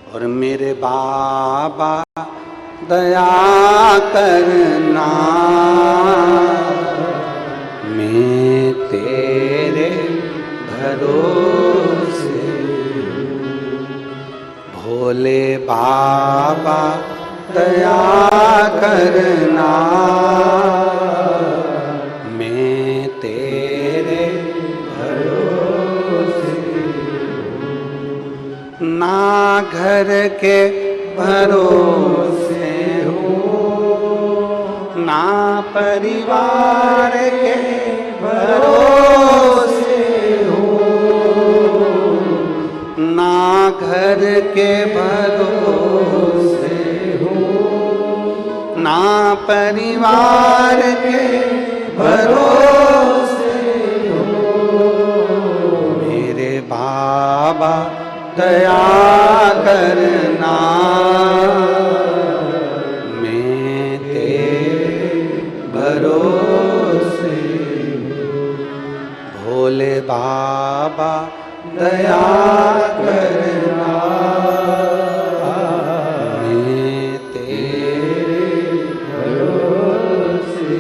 और मेरे बाबा दया करना, मैं तेरे भरोसे। भोले बाबा दया करना, मैं तेरे भरोसे। ना घर के भरोसे हूँ, ना परिवार के भरोसे हूँ, ना घर के भरोसे हूँ, ना परिवार के भरोसे हूँ। मेरे बाबा दया करना, मैं तेरे भरोसे। भोले बाबा दया करना, मैं तेरे भरोसे।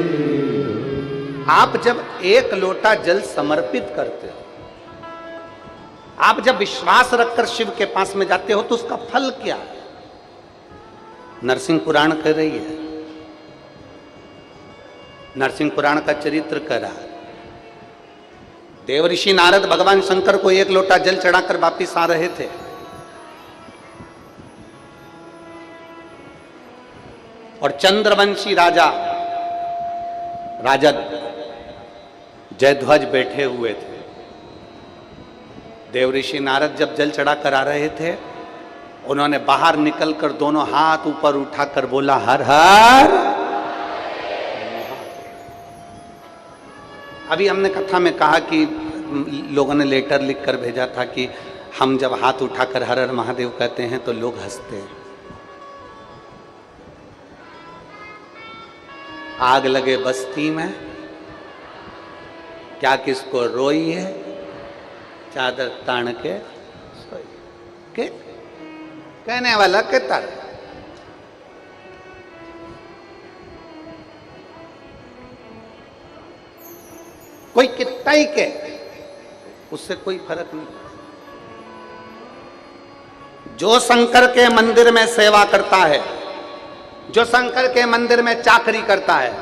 आप जब एक लोटा जल समर्पित करते हो, आप जब विश्वास रखकर शिव के पास में जाते हो, तो उसका फल क्या है? नरसिंह पुराण कह रही है, नरसिंह पुराण का चरित्र कह रहा है। देवऋषि नारद भगवान शंकर को एक लोटा जल चढ़ाकर वापिस आ रहे थे, और चंद्रवंशी राजा जयध्वज बैठे हुए थे। देवऋषि नारद जब जल चढ़ाकर आ रहे थे, उन्होंने बाहर निकलकर दोनों हाथ ऊपर उठाकर बोला, हर हर। अभी हमने कथा में कहा कि लोगों ने लेटर लिखकर भेजा था कि हम जब हाथ उठाकर हर हर महादेव कहते हैं तो लोग हंसते हैं। आग लगे बस्ती में, क्या किसको रोई है, चादर तान के सोई के, कहने वाला के तर। कोई कितना ही के, उससे कोई फर्क नहीं। जो शंकर के मंदिर में सेवा करता है, जो शंकर के मंदिर में चाकरी करता है,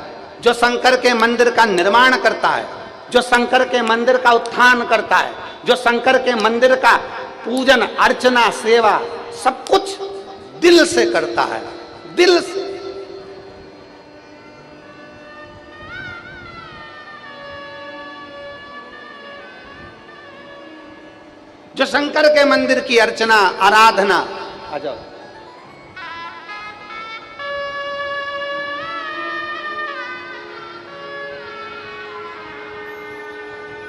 जो शंकर के मंदिर का निर्माण करता है, जो शंकर के मंदिर का उत्थान करता है, जो शंकर के मंदिर का पूजन अर्चना सेवा सब कुछ दिल से करता है, दिल से। जो शंकर के मंदिर की अर्चना आराधना, आ जाओ,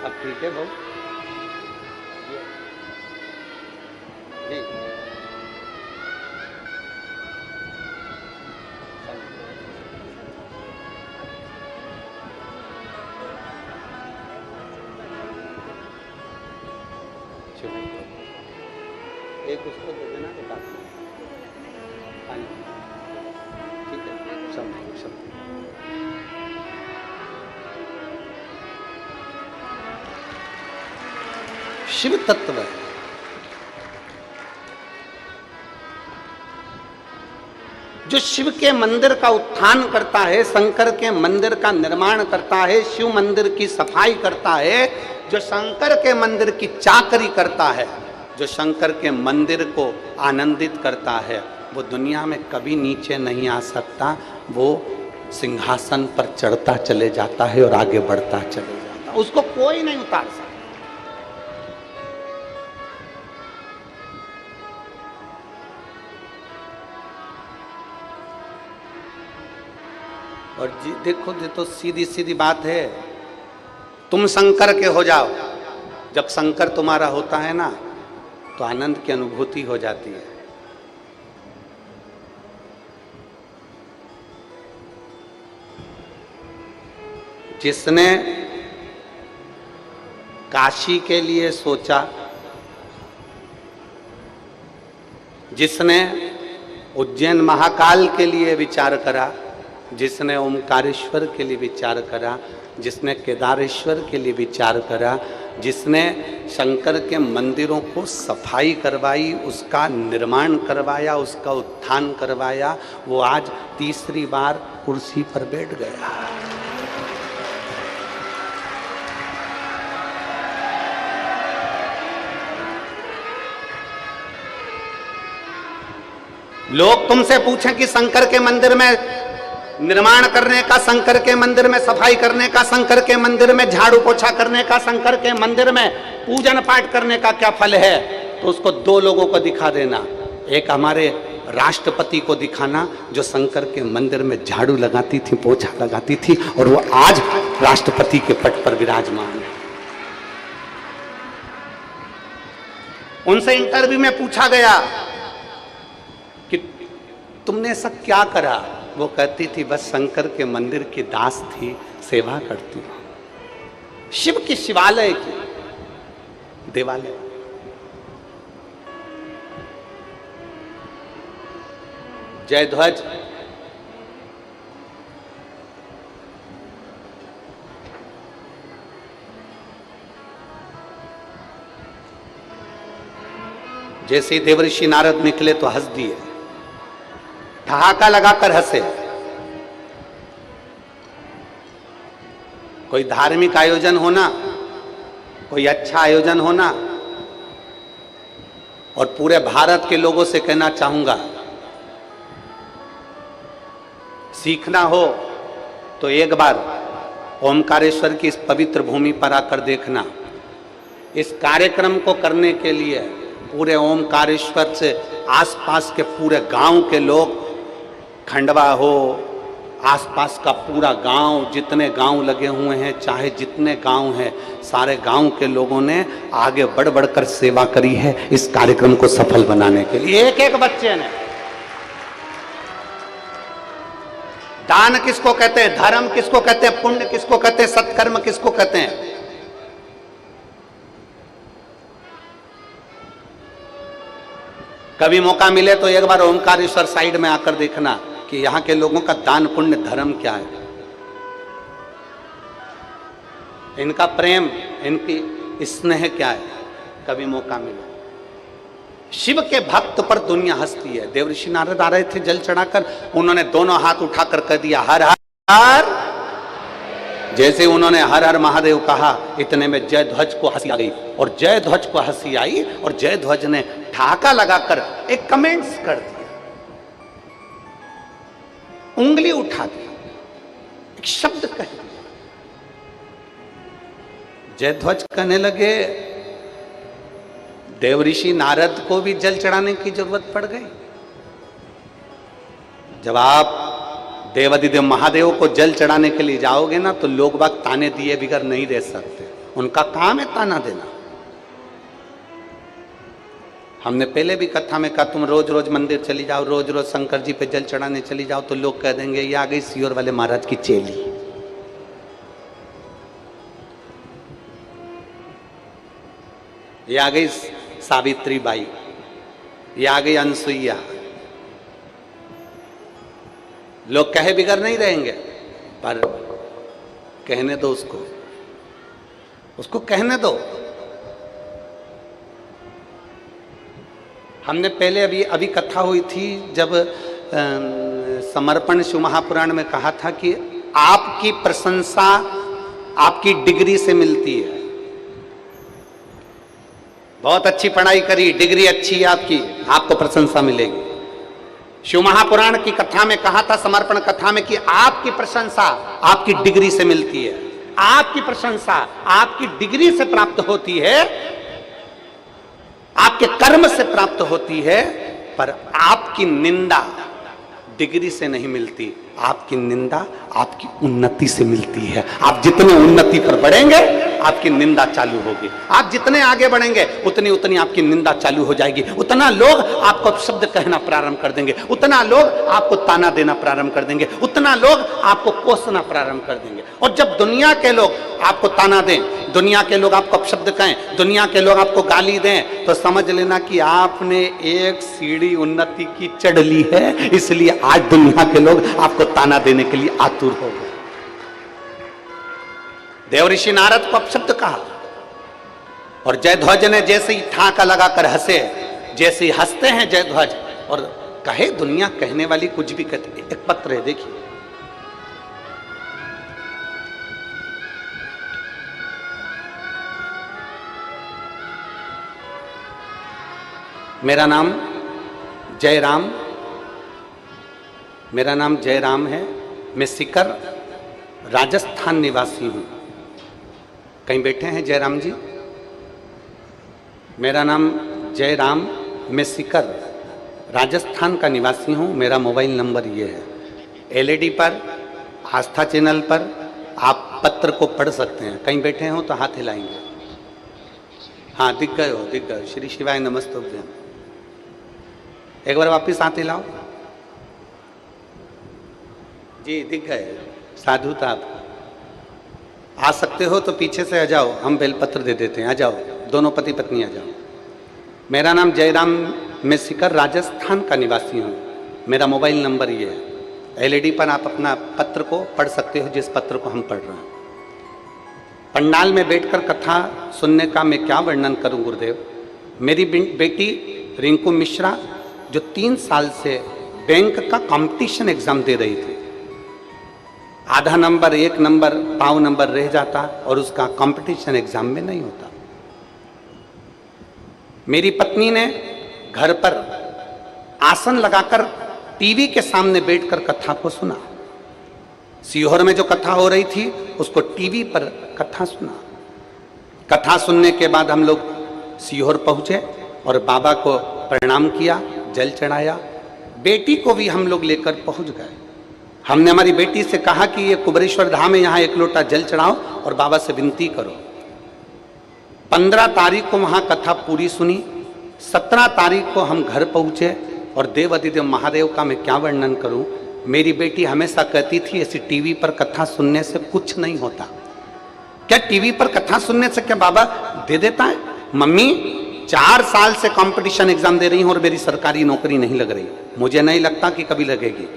अब ठीक है भाऊ जी। एक उसको दे देना, एक आप ठीक है, सब शिव तत्व है। जो शिव के मंदिर का उत्थान करता है, शंकर के मंदिर का निर्माण करता है, शिव मंदिर की सफाई करता है, जो शंकर के मंदिर की चाकरी करता है, जो शंकर के मंदिर को आनंदित करता है, वो दुनिया में कभी नीचे नहीं आ सकता। वो सिंहासन पर चढ़ता चले जाता है और आगे बढ़ता चले जाता है, उसको कोई नहीं उतार सकता। और जी देखो, ये तो सीधी सीधी बात है। तुम शंकर के हो जाओ, जब शंकर तुम्हारा होता है ना, तो आनंद की अनुभूति हो जाती है। जिसने काशी के लिए सोचा, जिसने उज्जैन महाकाल के लिए विचार करा, जिसने ओमकारेश्वर के लिए विचार करा, जिसने केदारेश्वर के लिए विचार करा, जिसने शंकर के मंदिरों को सफाई करवाई, उसका निर्माण करवाया, उसका उत्थान करवाया, वो आज तीसरी बार कुर्सी पर बैठ गया। लोग तुमसे पूछें कि शंकर के मंदिर में निर्माण करने का, शंकर के मंदिर में सफाई करने का, शंकर के मंदिर में झाड़ू पोछा करने का, शंकर के मंदिर में पूजन पाठ करने का क्या फल है, तो उसको दो लोगों को दिखा देना। एक हमारे राष्ट्रपति को दिखाना जो शंकर के मंदिर में झाड़ू लगाती थी, पोछा लगाती थी, और वो आज राष्ट्रपति के पद पर विराजमान है। उनसे इंटरव्यू में पूछा गया कि तुमने ऐसा क्या करा, वो कहती थी बस शंकर के मंदिर की दास थी, सेवा करती हूं। शिव के शिवालय की देवालय, जय ध्वज जैसे ही देवर्षि नारद निकले तो हंस दिए, ठहाका लगाकर हंसे। कोई धार्मिक आयोजन होना, कोई अच्छा आयोजन होना, और पूरे भारत के लोगों से कहना चाहूंगा, सीखना हो तो एक बार ओमकारेश्वर की इस पवित्र भूमि पर आकर देखना। इस कार्यक्रम को करने के लिए पूरे ओमकारेश्वर से आसपास के पूरे गांव के लोग, खंडवा हो, आसपास का पूरा गांव, जितने गांव लगे हुए हैं, चाहे जितने गांव हैं, सारे गांव के लोगों ने आगे बढ़ बढ़कर सेवा करी है इस कार्यक्रम को सफल बनाने के लिए। एक एक बच्चे ने। दान किसको कहते हैं, धर्म किसको कहते हैं, पुण्य किसको कहते हैं, सत्कर्म किसको कहते हैं? कभी मौका मिले तो एक बार ओमकारेश्वर साइड में आकर देखना कि यहां के लोगों का दान पुण्य धर्म क्या है, इनका प्रेम, इनकी स्नेह क्या है। कभी मौका मिले। शिव के भक्त पर दुनिया हंसती है। देवर्षि नारद आ रहे थे जल चढ़ाकर, उन्होंने दोनों हाथ उठाकर कह दिया हर हर। जैसे उन्होंने हर हर महादेव कहा, इतने में जय ध्वज को हंसी आ गई, और जय ध्वज को हंसी आई, और जय ध्वज ने ठहाका लगाकर एक कमेंट्स कर दिया, उंगली उठा दी, एक शब्द कह दिया। जयध्वज कहने लगे देवर्षि नारद को भी जल चढ़ाने की जरूरत पड़ गई। जब आप देवादिदेव महादेव को जल चढ़ाने के लिए जाओगे ना, तो लोग बाग ताने दिए बिगर नहीं रह सकते, उनका काम है ताना देना। हमने पहले भी कथा में कहा, तुम रोज रोज मंदिर चली जाओ, रोज रोज शंकर जी पे जल चढ़ाने चली जाओ, तो लोग कह देंगे ये आ गई सियोर वाले महाराज की चेली। ये आ गई सावित्री बाई, ये आ गई अनसुईया। लोग कहे बिगर नहीं रहेंगे, पर कहने दो उसको, उसको कहने दो। हमने पहले अभी कथा हुई थी जब समर्पण शिव महापुराण में कहा था कि आपकी प्रशंसा आपकी डिग्री से मिलती है। बहुत अच्छी पढ़ाई करी, डिग्री अच्छी है आपकी, आपको प्रशंसा मिलेगी। शिव महापुराण की कथा में कहा था, समर्पण कथा में, कि आपकी प्रशंसा आपकी डिग्री से मिलती है। आपकी प्रशंसा आपकी डिग्री से प्राप्त होती है, आपके कर्म से प्राप्त होती है, पर आपकी निंदा डिग्री से नहीं मिलती। आपकी निंदा आपकी उन्नति से मिलती है। आप जितने उन्नति पर बढ़ेंगे आपकी निंदा चालू होगी। आप जितने आगे बढ़ेंगे उतनी उतनी आपकी निंदा चालू हो जाएगी। उतना लोग आपको शब्द कहना प्रारंभ कर देंगे, उतना लोग आपको ताना देना प्रारंभ कर देंगे, उतना लोग आपको कोसना प्रारंभ कर देंगे। और जब दुनिया के लोग आपको ताना दें, दुनिया के लोग आपको अपशब्द कहें, दुनिया के लोग आपको गाली दें, तो समझ लेना कि आपने एक सीढ़ी उन्नति की चढ़ ली है, इसलिए आज दुनिया के लोग आपको ताना देने के लिए आतुर हो गए। देव ऋषि नारद को अपशब्द कहा, और जयध्वज ने जैसे ही ठाका लगाकर हंसे, जैसे ही हंसते हैं जयध्वज और कहे दुनिया कहने वाली कुछ भी कहती। एक पत्र है, देखिए, मेरा नाम जयराम, मेरा नाम जयराम है, मैं सीकर राजस्थान निवासी हूं। कहीं बैठे हैं जयराम जी? मेरा नाम जयराम, मैं सीकर राजस्थान का निवासी हूं, मेरा मोबाइल नंबर ये है। एलईडी पर, आस्था चैनल पर आप पत्र को पढ़ सकते हैं। कहीं बैठे हो तो हाथ हिलाएंगे। हाँ, दिख गए हो, दिख गए। श्री शिवाय नमस्तुभ्यं। एक बार वापिस हाथ हिलाओ जी, दिख गए। साधुता आप आ सकते हो तो पीछे से आ जाओ, हम बेलपत्र दे देते हैं। आ जाओ, दोनों पति पत्नी आ जाओ। मेरा नाम जयराम, मैं सीकर राजस्थान का निवासी हूँ, मेरा मोबाइल नंबर ये है। एलईडी पर आप अपना पत्र को पढ़ सकते हो, जिस पत्र को हम पढ़ रहे हैं। पंडाल में बैठकर कथा सुनने का मैं क्या वर्णन करूं गुरुदेव। मेरी बेटी रिंकू मिश्रा जो 3 साल से बैंक का कंपटीशन एग्जाम दे रही थी, आधा नंबर, 1 नंबर, पाव नंबर रह जाता और उसका कंपटीशन एग्जाम में नहीं होता। मेरी पत्नी ने घर पर आसन लगाकर टीवी के सामने बैठकर कथा को सुना। सीहोर में जो कथा हो रही थी उसको टीवी पर कथा सुना। कथा सुनने के बाद हम लोग सीहोर पहुंचे और बाबा को प्रणाम किया, जल चढ़ाया। बेटी को भी हम लोग लेकर पहुंच गए। हमने हमारी बेटी से कहा कि ये कुबरेश्वर धाम है, यहाँ 1 लोटा जल चढ़ाओ और बाबा से विनती करो। 15 तारीख को वहाँ कथा पूरी सुनी। 17 तारीख को हम घर पहुँचे और देव अधिदेव महादेव का मैं क्या वर्णन करूँ। मेरी बेटी हमेशा कहती थी ऐसी टीवी पर कथा सुनने से कुछ नहीं होता। क्या टीवी पर कथा सुनने से क्या बाबा दे देता है? मम्मी 4 साल से कंपटीशन एग्जाम दे रही हूँ और मेरी सरकारी नौकरी नहीं लग रही, मुझे नहीं लगता कि कभी लगेगी।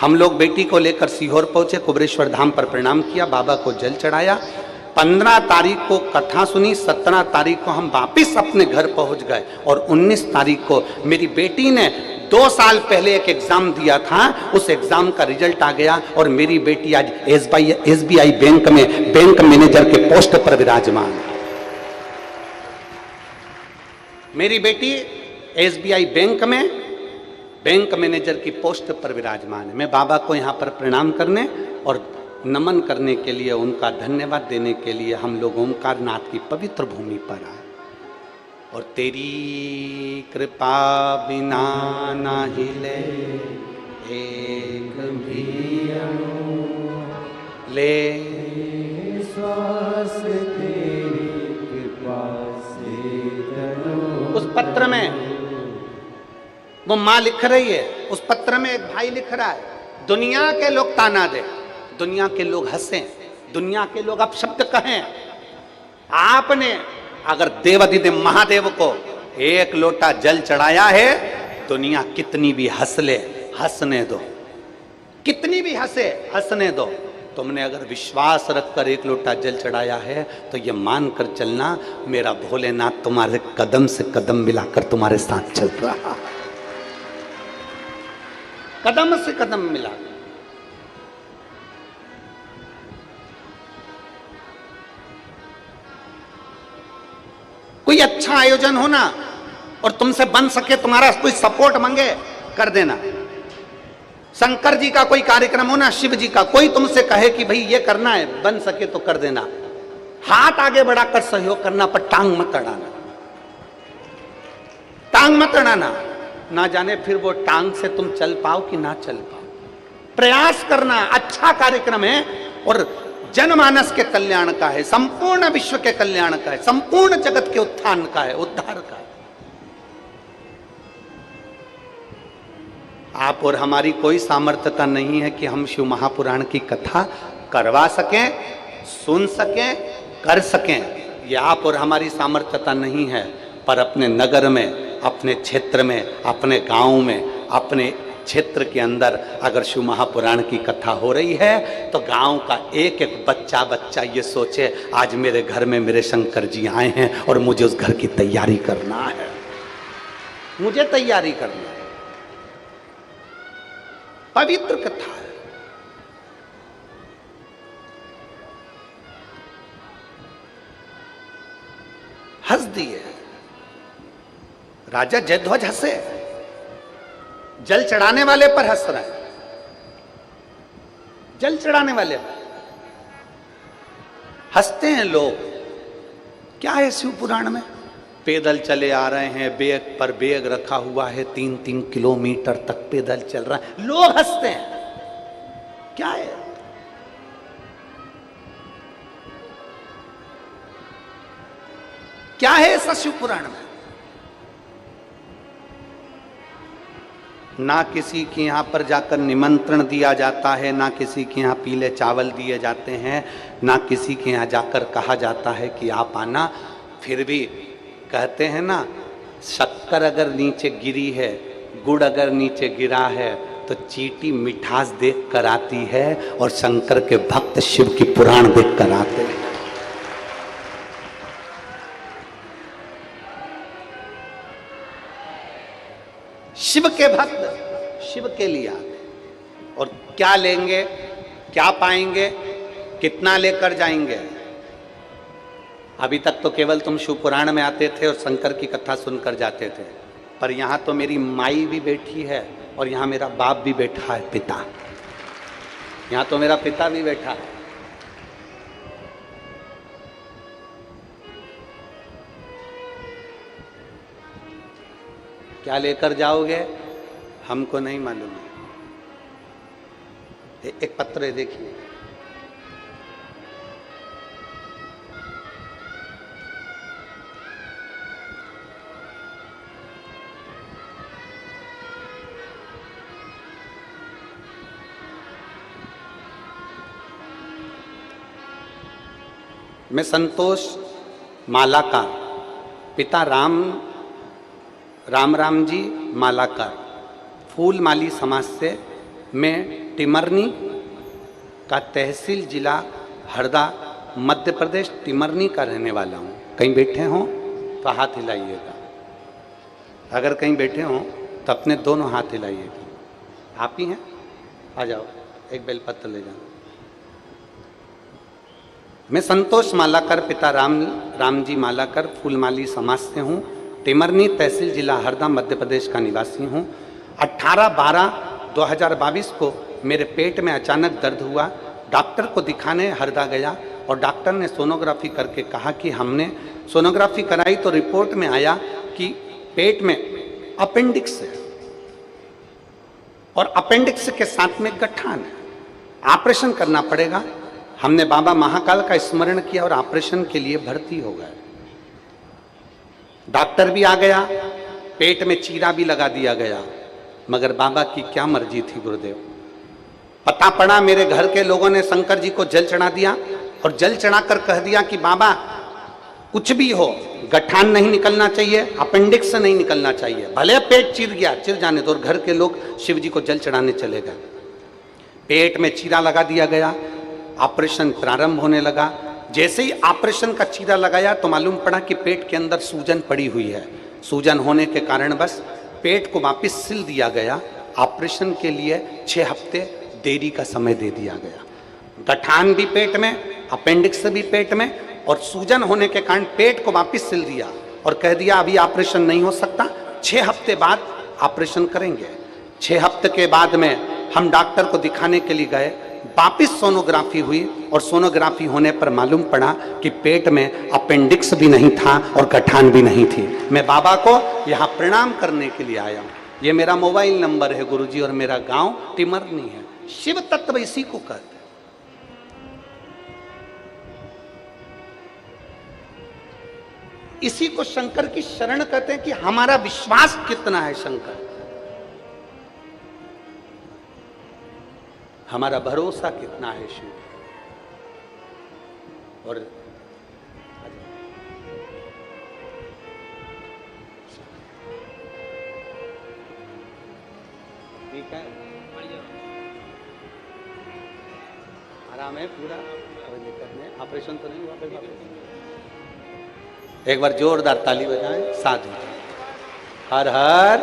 हम लोग बेटी को लेकर सीहोर पहुंचे, कुबरेश्वर धाम पर प्रणाम किया, बाबा को जल चढ़ाया। 15 तारीख को कथा सुनी, 17 तारीख को हम वापिस अपने घर पहुंच गए और 19 तारीख को मेरी बेटी ने 2 साल पहले एक एग्जाम दिया था, उस एग्जाम का रिजल्ट आ गया और मेरी बेटी आज SBI बैंक में बैंक मैनेजर के पोस्ट पर विराजमान है। मेरी बेटी SBI बैंक में बैंक मैनेजर की पोस्ट पर विराजमान है। मैं बाबा को यहाँ पर प्रणाम करने और नमन करने के लिए, उनका धन्यवाद देने के लिए हम लोग ओमकार नाथ की पवित्र भूमि पर आए। और तेरी कृपा बिना ना हिले एक भी अणु, ले श्वास तेरी कृपा से जनो। उस पत्र में वो माँ लिख रही है, उस पत्र में एक भाई लिख रहा है, दुनिया के लोग ताना दे, दुनिया के लोग हंसें, दुनिया के लोग अपशब्द कहें, आपने अगर देवाधिदेव महादेव को 1 लोटा जल चढ़ाया है, दुनिया कितनी भी हंस ले, हंसने दो, कितनी भी हंसे, हंसने दो। तुमने अगर विश्वास रखकर 1 लोटा जल चढ़ाया है तो ये मान कर चलना, मेरा भोलेनाथ तुम्हारे कदम से कदम मिलाकर तुम्हारे साथ चल रहा, कदम से कदम मिला। कोई अच्छा आयोजन होना और तुमसे बन सके, तुम्हारा कोई सपोर्ट मांगे, कर देना। शंकर जी का कोई कार्यक्रम होना, शिव जी का, कोई तुमसे कहे कि भाई ये करना है, बन सके तो कर देना। हाथ आगे बढ़ाकर सहयोग करना, पर टांग मत अड़ाना, टांग मत अड़ाना। ना जाने फिर वो टांग से तुम चल पाओ कि ना चल पाओ। प्रयास करना। अच्छा कार्यक्रम है और जनमानस के कल्याण का है, संपूर्ण विश्व के कल्याण का है, संपूर्ण जगत के उत्थान का है, उद्धार का है। आप और हमारी कोई सामर्थ्यता नहीं है कि हम शिव महापुराण की कथा करवा सकें, सुन सकें, कर सकें। ये आप और हमारी सामर्थ्यता नहीं है। पर अपने नगर में, अपने क्षेत्र में, अपने गांव में, अपने क्षेत्र के अंदर अगर शिव महापुराण की कथा हो रही है तो गांव का एक एक बच्चा ये सोचे आज मेरे घर में मेरे शंकर जी आए हैं और मुझे उस घर की तैयारी करना है, मुझे तैयारी करना है। पवित्र कथा है। हंस दिए राजा जयध्वज, हंसे, जल चढ़ाने वाले पर हंस रहा है, जल चढ़ाने वाले पर हंसते हैं लोग। क्या है शिव पुराण में? पैदल चले आ रहे हैं, बैग पर बैग रखा हुआ है, 3-3 किलोमीटर तक पैदल चल रहा है, लोग हंसते हैं। क्या है? क्या है ऐसा शिव पुराण में? ना किसी के यहां पर जाकर निमंत्रण दिया जाता है, ना किसी के यहां पीले चावल दिए जाते हैं, ना किसी के यहां जाकर कहा जाता है कि आप आना। फिर भी कहते हैं ना, शक्कर अगर नीचे गिरी है, गुड़ अगर नीचे गिरा है तो चींटी मिठास देख कर आती है और शंकर के भक्त शिव की पुराण देख कर आते हैं। शिव के भक्त शिव के लिए आते, और क्या लेंगे, क्या पाएंगे, कितना लेकर जाएंगे? अभी तक तो केवल तुम शिव पुराण में आते थे और शंकर की कथा सुनकर जाते थे, पर यहां तो मेरी माई भी बैठी है और यहां मेरा बाप भी बैठा है, पिता। यहां तो मेरा पिता भी बैठा है। क्या लेकर जाओगे हमको नहीं मालूम है। एक पत्र है, देखिए। मैं संतोष मालाकार, पिता राम जी मालाकार, फूल माली समाज से, मैं टिमरनी का तहसील जिला हरदा मध्य प्रदेश टिमरनी का रहने वाला हूँ। कहीं बैठे हों तो हाथ हिलाइएगा, अगर कहीं बैठे हों तो अपने दोनों हाथ हिलाइएगा। आप ही हैं? आ जाओ, एक बेलपत्र ले जाओ। मैं संतोष मालाकर, पिता राम जी मालाकर, फूलमाली समाज से हूँ, टिमरनी तहसील जिला हरदा मध्य प्रदेश का निवासी हूँ। 18/12/2022 को मेरे पेट में अचानक दर्द हुआ। डॉक्टर को दिखाने हरदा गया और डॉक्टर ने सोनोग्राफी करके कहा कि हमने सोनोग्राफी कराई तो रिपोर्ट में आया कि पेट में अपेंडिक्स है और अपेंडिक्स के साथ में गठान है, ऑपरेशन करना पड़ेगा। हमने बाबा महाकाल का स्मरण किया और ऑपरेशन के लिए भर्ती हो गए। डॉक्टर भी आ गया, पेट में चीरा भी लगा दिया गया, मगर बाबा की क्या मर्जी थी गुरुदेव। पता पड़ा मेरे घर के लोगों ने शंकर जी को जल चढ़ा दिया और जल चढ़ाकर कह दिया कि बाबा कुछ भी हो, गठान नहीं निकलना चाहिए, अपेंडिक्स नहीं निकलना चाहिए, भले पेट चिर गया, चिर जाने दो। और घर के लोग शिव जी को जल चढ़ाने चले गए। पेट में चीरा लगा दिया गया, ऑपरेशन प्रारंभ होने लगा। जैसे ही ऑपरेशन का चीरा लगाया तो मालूम पड़ा कि पेट के अंदर सूजन पड़ी हुई है। सूजन होने के कारण बस पेट को वापस सिल दिया गया। ऑपरेशन के लिए 6 हफ्ते देरी का समय दे दिया गया। गठान भी पेट में, अपेंडिक्स भी पेट में, और सूजन होने के कारण पेट को वापस सिल दिया और कह दिया अभी ऑपरेशन नहीं हो सकता, 6 हफ्ते बाद ऑपरेशन करेंगे। 6 हफ्ते के बाद में हम डॉक्टर को दिखाने के लिए गए। वापिस सोनोग्राफी हुई और सोनोग्राफी होने पर मालूम पड़ा कि पेट में अपेंडिक्स भी नहीं था और गठान भी नहीं थी। मैं बाबा को यहाँ प्रणाम करने के लिए आया हूँ। ये मेरा मोबाइल नंबर है गुरुजी, और मेरा गांव टिमरनी है। शिव तत्व इसी को कहते हैं। इसी को शंकर की शरण कहते हैं कि हमारा विश्वास कितना है शंकर। हमारा भरोसा कितना है शिव। और ठीक है, आराम है पूरा, कोई दिक्कत नहीं, ऑपरेशन तो नहीं हुआ। एक बार जोरदार ताली बजाएं, साधु हर हर।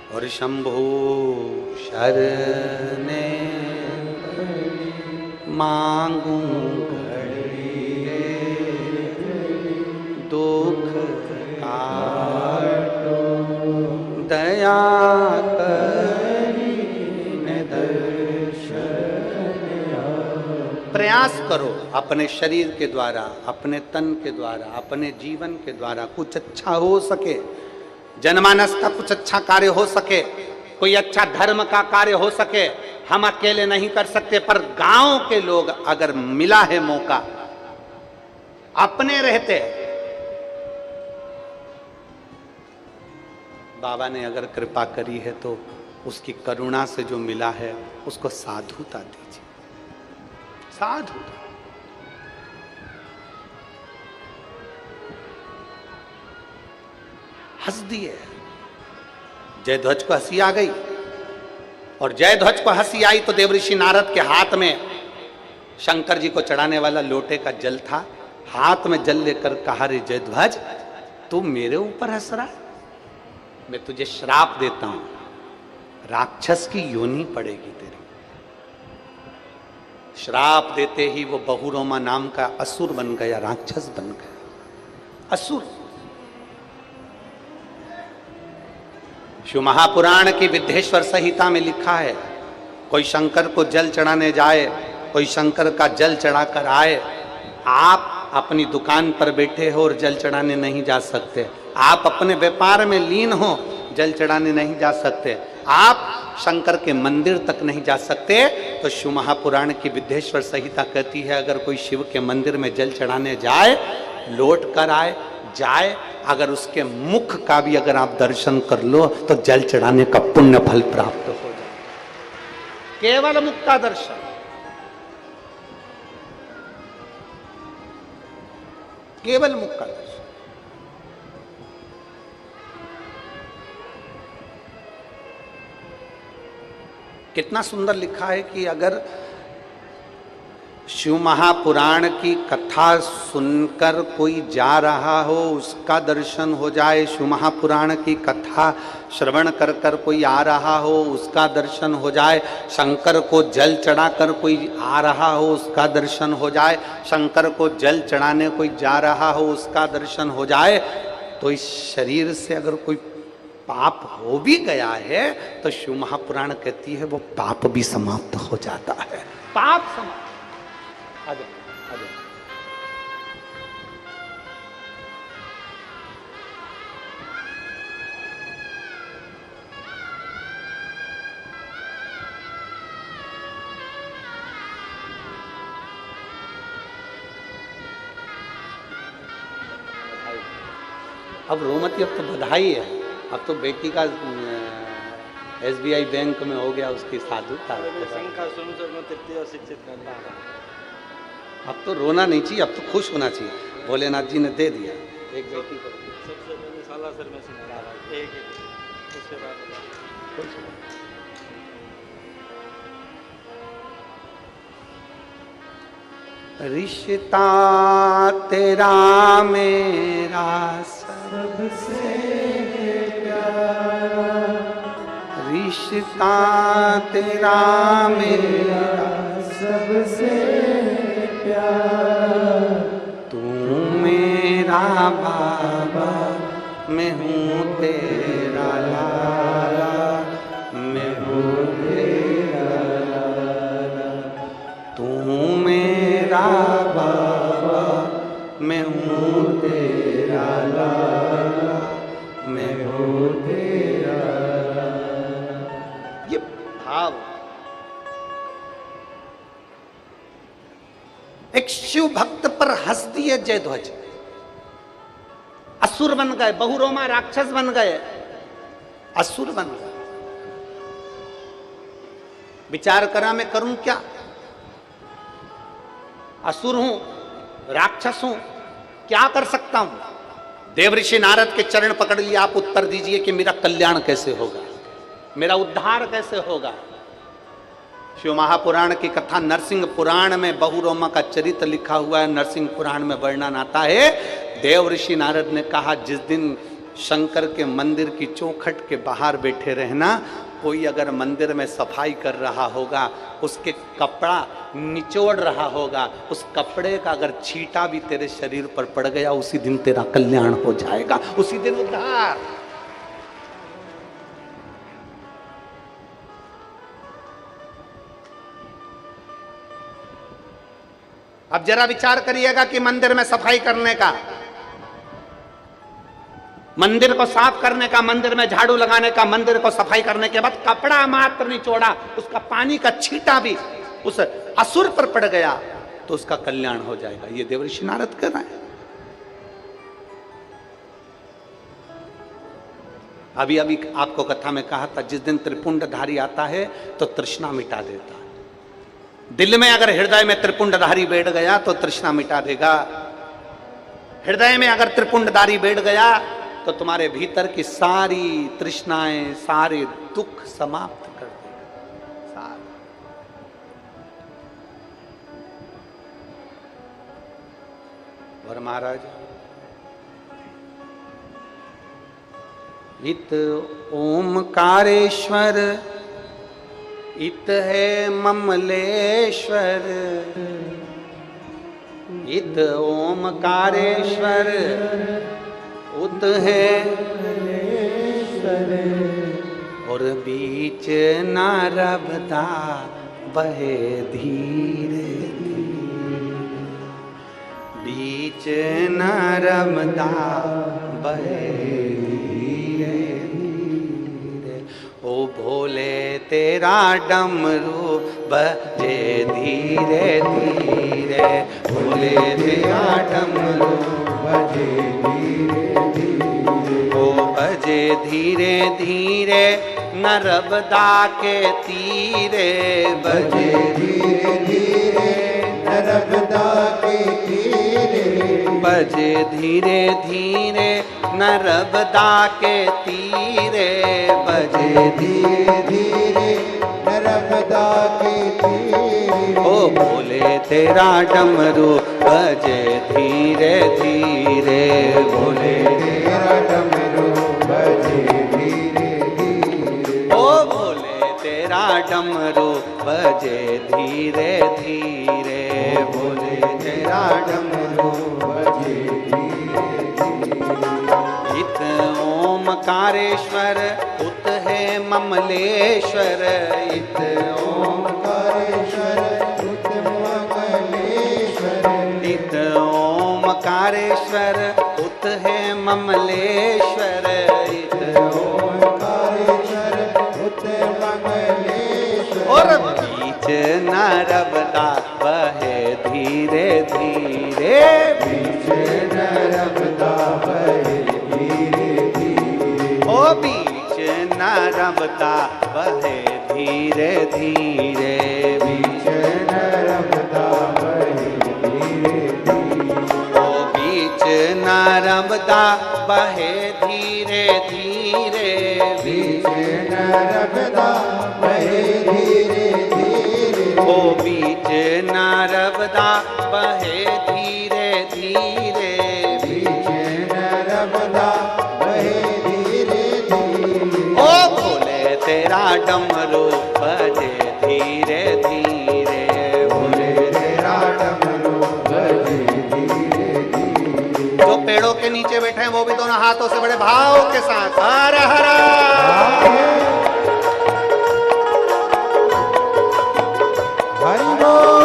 और शंभु शरणे मांगू घड़िए दुख काटो दया प्रयास करो अपने शरीर के द्वारा, अपने तन के द्वारा, अपने जीवन के द्वारा कुछ अच्छा हो सके, जनमानस का कुछ अच्छा कार्य हो सके, कोई अच्छा धर्म का कार्य हो सके। हम अकेले नहीं कर सकते, पर गांव के लोग अगर मिला है मौका, अपने रहते, बाबा ने अगर कृपा करी है तो उसकी करुणा से जो मिला है उसको साधुता दीजिए, साधुता। हंस दिए, जयध्वज को हंसी आ गई, और जयध्वज को हंसी आई तो देवऋषि नारद के हाथ में शंकर जी को चढ़ाने वाला लोटे का जल था, हाथ में जल लेकर कहा, रे जयध्वज तू मेरे ऊपर हंस रहा है, मैं तुझे श्राप देता हूं, राक्षस की योनि पड़ेगी तेरी। श्राप देते ही वो बहुरोमा नाम का असुर बन गया, राक्षस बन गया, असुर। शिव महापुराण की विद्धेश्वर संहिता में लिखा है, कोई शंकर को जल चढ़ाने जाए, कोई शंकर का जल चढ़ाकर आए, आप अपनी दुकान पर बैठे हो और जल चढ़ाने नहीं जा सकते, आप अपने व्यापार में लीन हो, जल चढ़ाने नहीं जा सकते, आप शंकर के मंदिर तक नहीं जा सकते। तो शिव महापुराण की विद्धेश्वर संहिता कहती है, अगर कोई शिव के मंदिर में जल चढ़ाने जाए, लौट कर आए जाए, अगर उसके मुख का भी अगर आप दर्शन कर लो तो जल चढ़ाने का पुण्य फल प्राप्त हो जाए, केवल मुख का दर्शन, केवल मुख का दर्शन। कितना सुंदर लिखा है कि अगर शिव महापुराण की कथा सुनकर कोई जा रहा हो, उसका दर्शन हो जाए, शिव महापुराण की कथा श्रवण कर कर कोई आ रहा हो, उसका दर्शन हो जाए, शंकर को जल चढ़ाकर कोई आ रहा हो, उसका दर्शन हो जाए, शंकर को जल चढ़ाने कोई जा रहा हो, उसका दर्शन हो जाए, तो इस शरीर से अगर कोई पाप हो भी गया है तो शिव महापुराण कहती है वो पाप भी समाप्त हो जाता है, पाप समाप्त। आगे, आगे। अब रोमती, अब तो बधाई है, अब तो बेटी का SBI बैंक में हो गया, उसकी साधुता। अब तो रोना नहीं चाहिए, अब तो खुश होना चाहिए, भोलेनाथ जी ने दे दिया एक बेटी को। रिश्ता तेरा मेरा सबसे प्यारा, रिश्ता तेरा मेरा सबसे प्यारा, तू मेरा बाबा मैं हूँ तेरा लाला, मैं हूँ तेरा लाला, तू मेरा बाबा मैं हूँ तेरा लाला, मैं हूँ तेरा लाला। ये भाव एक शिव भक्त पर हंस दिए जयध्वज, असुर बन गए, बहुरोमा राक्षस बन गए, असुर बन गया। विचार करा मैं करूं क्या? असुर हूं, राक्षस हूं, क्या कर सकता हूं? देवऋषि नारद के चरण पकड़ लिए, आप उत्तर दीजिए कि मेरा कल्याण कैसे होगा, मेरा उद्धार कैसे होगा। शिव महापुराण की कथा नरसिंह पुराण में बहुरोमा का चरित्र लिखा हुआ है। नरसिंह पुराण में वर्णन आता है, देवऋषि नारद ने कहा जिस दिन शंकर के मंदिर की चौखट के बाहर बैठे रहना, कोई अगर मंदिर में सफाई कर रहा होगा, उसके कपड़ा निचोड़ रहा होगा, उस कपड़े का अगर छींटा भी तेरे शरीर पर पड़ गया, उसी दिन तेरा कल्याण हो जाएगा, उसी दिन उद्धार। अब जरा विचार करिएगा कि मंदिर में सफाई करने का, मंदिर को साफ करने का, मंदिर में झाड़ू लगाने का, मंदिर को सफाई करने के बाद कपड़ा मात्र निचोड़ा, उसका पानी का छींटा भी उस असुर पर पड़ गया तो उसका कल्याण हो जाएगा। ये देवऋषि नारद कह रहे हैं। अभी अभी आपको कथा में कहा था, जिस दिन त्रिपुंडधारी आता है तो तृष्णा मिटा देता है। दिल में अगर हृदय में त्रिपुंडधारी बैठ गया तो तृष्णा मिटा देगा। हृदय में अगर त्रिपुंडधारी बैठ गया तो तुम्हारे भीतर की सारी तृष्णाएं, सारे दुख समाप्त कर देगा। और महाराज, इत ओमकारेश्वर, इत है ममलेश्वर, इत ओमकारेश्वर, उत है और बीच नारबदा बहे धीरे धीरे, बीच नारबदा बहे धीरे धीरे। ओ भोले तेरा डमरू बजे धीरे धीरे, भोले तेरा डमरू बजे धीरे धीरे, ओ बजे धीरे धीरे नर्मदा के तीरे, बजे धीरे धीरे नर्मदा के तीरे, बजे धीरे धीरे नर्मदा के तीरे, बजे धीरे धीरे नर्मदा के तीरे। ओ भोले तेरा डमरू बजे धीरे धीरे, भोले तेरा डमरू बजे धीरे धीरे, ओ भोले तेरा डमरू बजे धीरे धीरे, भोले तेरा डमरू बजे धीरे धीरे। इत ओमकारेश्वर, उत है ममलेश्वर, इत ओमकारेश्वर, उत ममलेश्वर, इत ओमकारेश्वर, उत है ममलेश्वर, इत ओमकारेश्वर, उत ममलेश्वर। और बीच नर्मदा बहे धीरे धीरे, बीच नर्मदा बहे धीरे धीरे, ओ बीच नर्मदा बहे धीरे धीरे, बीच नर्मदा बहे धीरे धीरे, ओ बीच नर्मदा बहे धीरे धीरे, बीच नर्मदा बहे धीरे धीरे, ओ बीच नर्मदा बहे धीरे धीरे, बीच नर्मदा बहे धीरे धीरे। ओ भोले तेरा डमरू बजे धीरे धीरे, भोले तेरा डमरू बजे धीरे धीरे। जो पेड़ों के नीचे बैठे हैं वो भी दोनों हाथों से बड़े भाव के साथ हर हर हरि बोल।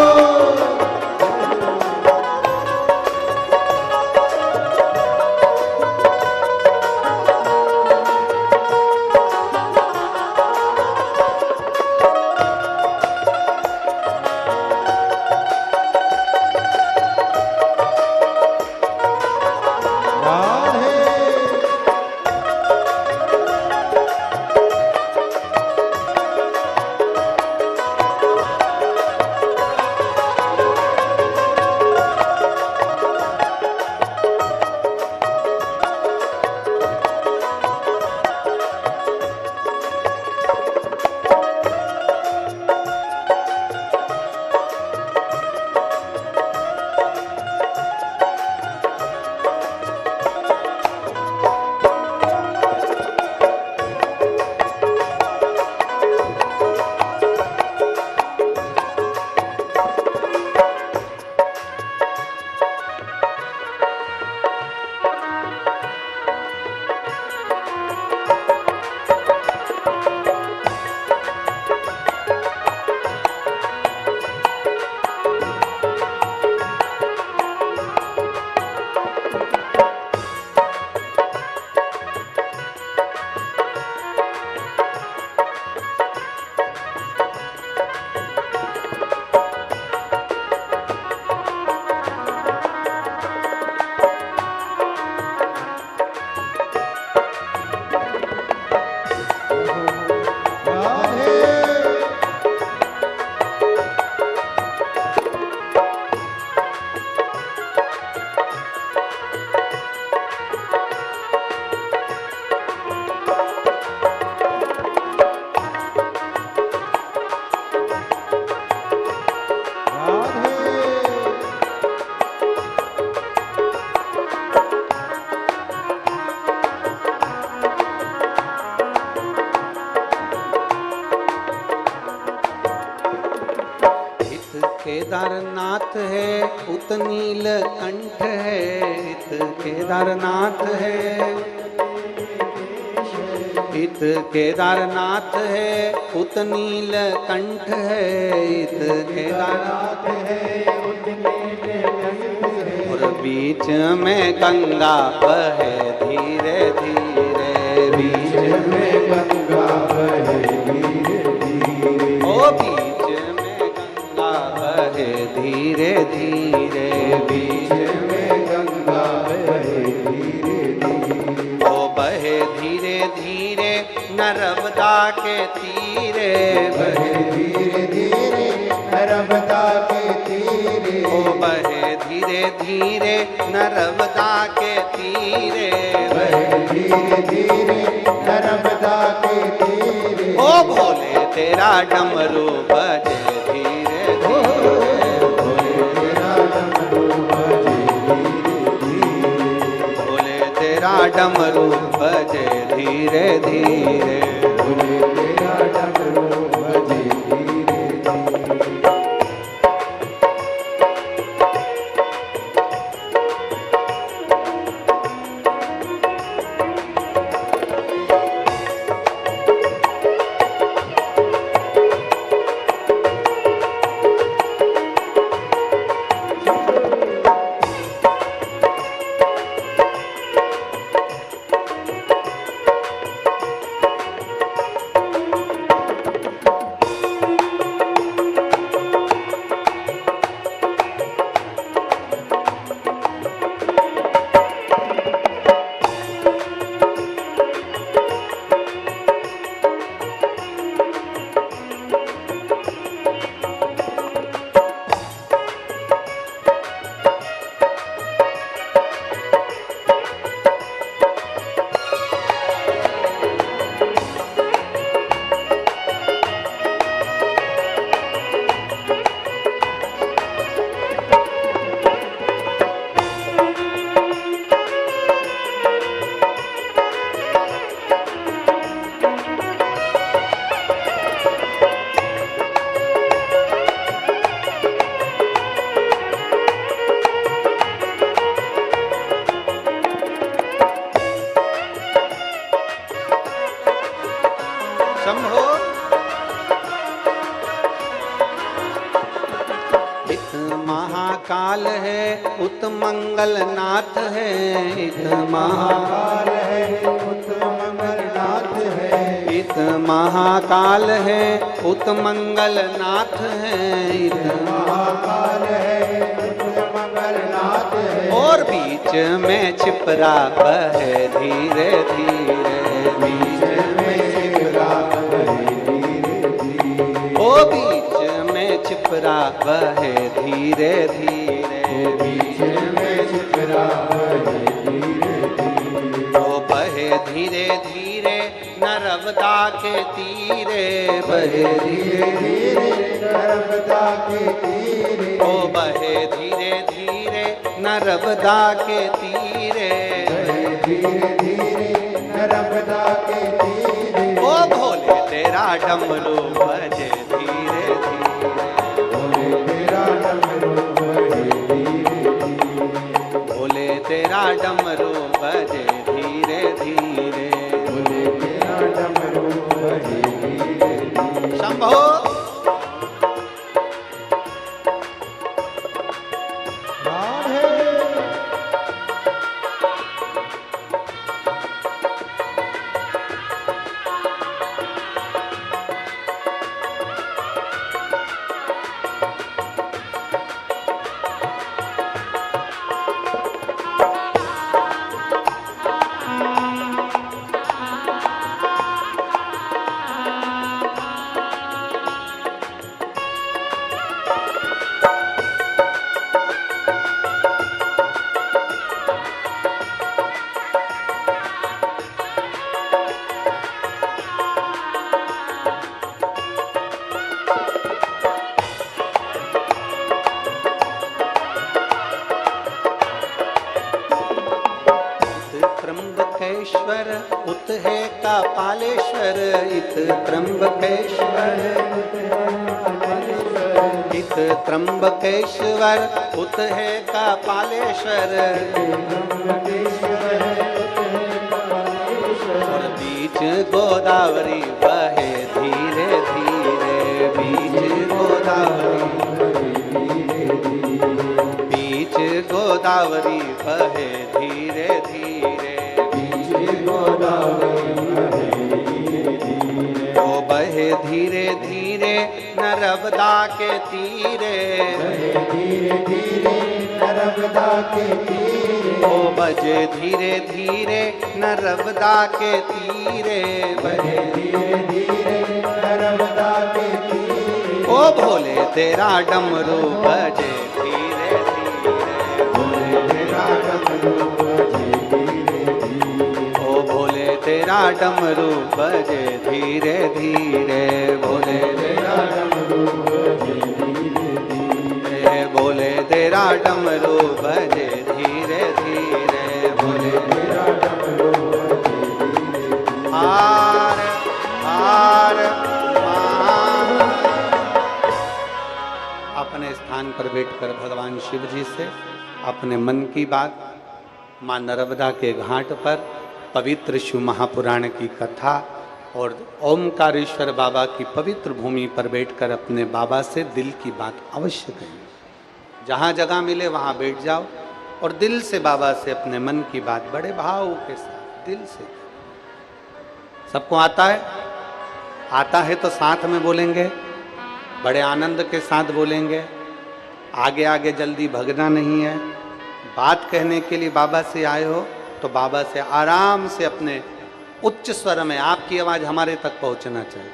है उत नीलकंठ है, इत केदारनाथ है, इत केदारनाथ है, उत नीलकंठ है, इत केदारनाथ है, उत नीलकंठ है। और बीच में गंगा बहे धीरे धीरे, बीच में गंगा बहे धीरे धीरे, ओ बीच में गंगा बहे धीरे धीरे, बीच में गंगा बहे धीरे धीरे, ओ बहे धीरे धीरे नर्मदा के तीरे, बहे धीरे धीरे नर्मदा के तीरे, ओ बहे धीरे धीरे नर्मदा के तीरे, बहे धीरे धीरे नर्मदा के तीरे, ओ भोले तेरा डमरू बजे धीरे धीरे, भोले तेरा डमरू बजे धीरे धीरे, भोले तेरा डमरू बजे धीरे धीरे, भोले तेरा डमरू बजे धीरे धीरे। महाकाल है उत मंगलनाथ है, इत महाकाल है उत मंगलनाथ है, इत महाकाल है उत मंगलनाथ है, इत महाकाल है उत मंगलनाथ है, और बीच में छिपरा बहे धीरे धीरे, बीच में छिपरा बहे धीरे धीरे, ओ बीच में छिपरा बहे धीरे धीरे, बीच में छिपरा बहे धीरे धीरे, ओ बहे धीरे धीरे नर्मदा के तीरे, बहे धीरे धीरे नर्मदा के तीरे, ओ बहे धीरे धीरे नर्मदा के तीरे, बहे धीरे धीरे नर्मदा के तीरे, ओ भोले तेरा डमरू बजे धीरे धीरे, भोले तेरा डमरू बजे धीरे धीरे, भोले तेरा डमरू बजे धीरे धीरे, भोले तेरा डमरू बजे धीरे धीरे। शंभो त्र्यंबकेश्वर उत है कपालेश्वर, इत त्र्यंबकेश्वर, इत इत त्र्यंबकेश्वर उत है कपालेश्वर। और बीच गोदावरी बहे धीरे धीरे, बीच गोदावरी, बीच गोदावरी बहे धीरे धीरे, बीच गोदावरी वो बहे धीरे धीरे नर्मदा के तीरे, धीरे धीरे नर्मदा के तीरे, ओ बजे धीरे धीरे नर्मदा के तीरे, बजे धीरे धीरे नर्मदा के तीरे, ओ भोले तेरा डमरू बजे धीरे धीरे, भोले तेरा डमरू बजे धीरे धीरे, ओ भोले तेरा डमरू बजे धीरे धीरे, भोले तेरा डमरू बजे धीरे धीरे, भोले तेरा डमरू बजे धीरे धीरे, भोले तेरा डमरू बजे धीरे धीरे। हार हार अपने स्थान पर बैठकर भगवान शिव जी से अपने मन की बात, माँ नर्मदा के घाट पर पवित्र शिव महापुराण की कथा और ओमकारेश्वर बाबा की पवित्र भूमि पर बैठकर अपने बाबा से दिल की बात अवश्य कहिए। जहाँ जगह मिले वहाँ बैठ जाओ और दिल से बाबा से अपने मन की बात बड़े भाव के साथ दिल से। सबको आता है? आता है तो साथ में बोलेंगे, बड़े आनंद के साथ बोलेंगे। आगे आगे जल्दी भगना नहीं है। बात कहने के लिए बाबा से आए हो तो बाबा से आराम से अपने उच्च स्वर में, आपकी आवाज़ हमारे तक पहुंचना चाहिए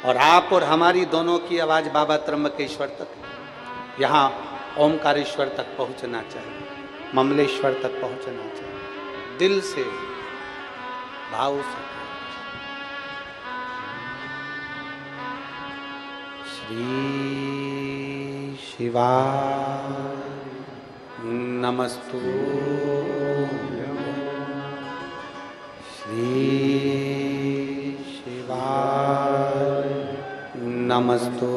और आप और हमारी दोनों की आवाज़ बाबा त्र्यंबकेश्वर तक, यहाँ ओमकारेश्वर तक पहुंचना चाहिए, ममलेश्वर तक पहुंचना चाहिए। दिल से, भाव से। श्री शिवाय नमस्तु, श्री शिवाय नमस्तु,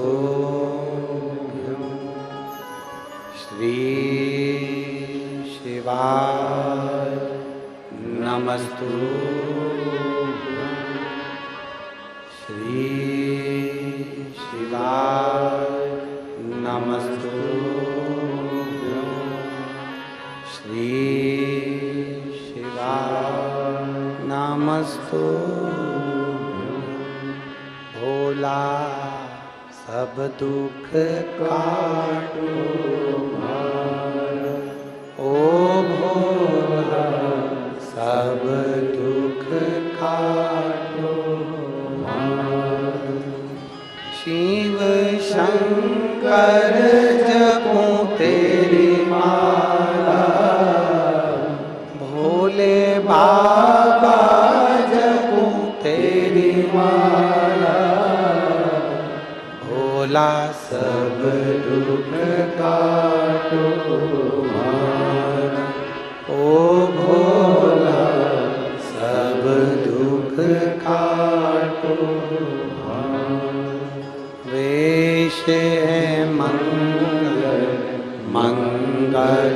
श्री शिवाय नमस्तु, श्री शिवाय नमस्तु, श्री शिवाय नमस्तु। भोला सब दुख काटो ओ भोला सब दुख काटो, शिव शंकर जपो तेरी माला, भोले बाबा जपो तेरी माला, भोला सब दुख काटो मारा, ओ भोला सब दुख काटो मारा। वेश है मंगल मंगलकारी,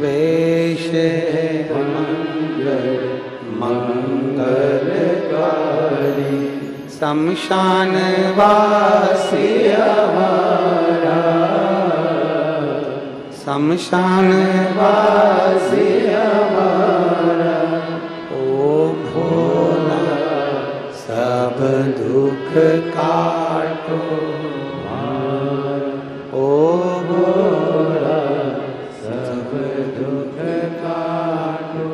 वेश है मंगल मंगलकारी, शमशान वासी हमारा, शमशान वासी हमारा, ओ भोला सब दुख काटो मारा, ओ भोला सब दुख काटो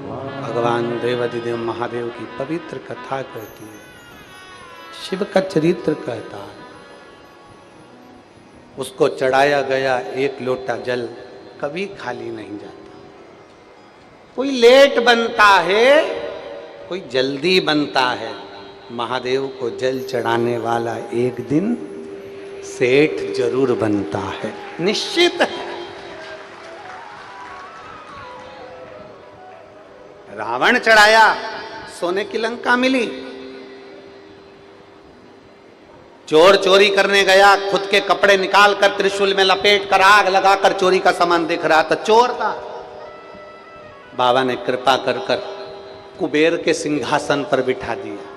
मारा। भगवान देवाधिदेव महादेव की पवित्र कथा कहती है, शिव का चरित्र कहता है। उसको चढ़ाया गया एक लोटा जल कभी खाली नहीं जाता। कोई लेट बनता है, कोई जल्दी बनता है। महादेव को जल चढ़ाने वाला एक दिन सेठ जरूर बनता है, निश्चित है। रावण चढ़ाया, सोने की लंका मिली। चोर चोरी करने गया, खुद के कपड़े निकाल कर त्रिशूल में लपेट कर आग लगाकर चोरी का सामान दिख रहा था, चोर था। बाबा ने कृपा कर कर कुबेर के सिंहासन पर बिठा दिया।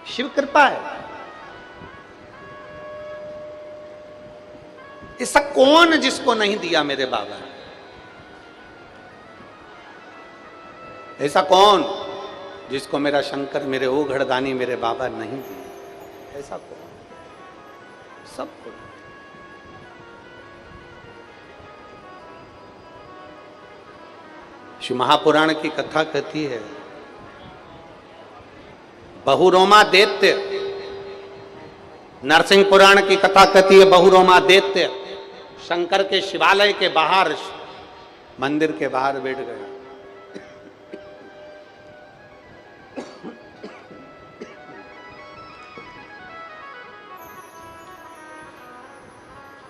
शिव कृपा है। ऐसा कौन जिसको नहीं दिया मेरे बाबा ने? ऐसा कौन जिसको मेरा शंकर, मेरे ओघड़दानी, मेरे बाबा नहीं दिए? ऐसा कौन? सबको। शिव महापुराण की कथा कहती है, बहुरोमा दैत्य। नरसिंह पुराण की कथा कहती है, बहुरोमा दैत्य शंकर के शिवालय के बाहर, मंदिर के बाहर बैठ गया।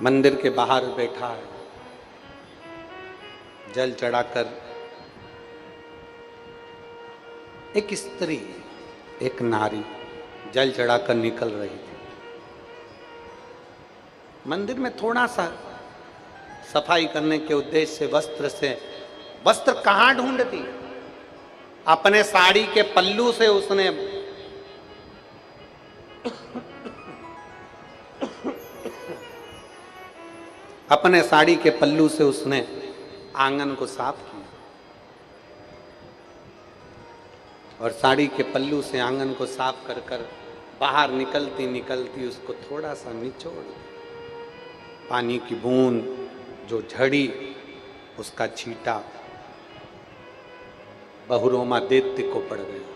मंदिर के बाहर बैठा है, जल चढ़ाकर एक स्त्री, एक नारी जल चढ़ाकर निकल रही थी। मंदिर में थोड़ा सा सफाई करने के उद्देश्य से वस्त्र कहां ढूंढती? अपने साड़ी के पल्लू से उसने अपने साड़ी के पल्लू से उसने आंगन को साफ किया और साड़ी के पल्लू से आंगन को साफ कर कर बाहर निकलती निकलती उसको थोड़ा सा निचोड़, पानी की बूंद जो झड़ी, उसका छींटा बहुरोमा दैत्य को पड़ गया।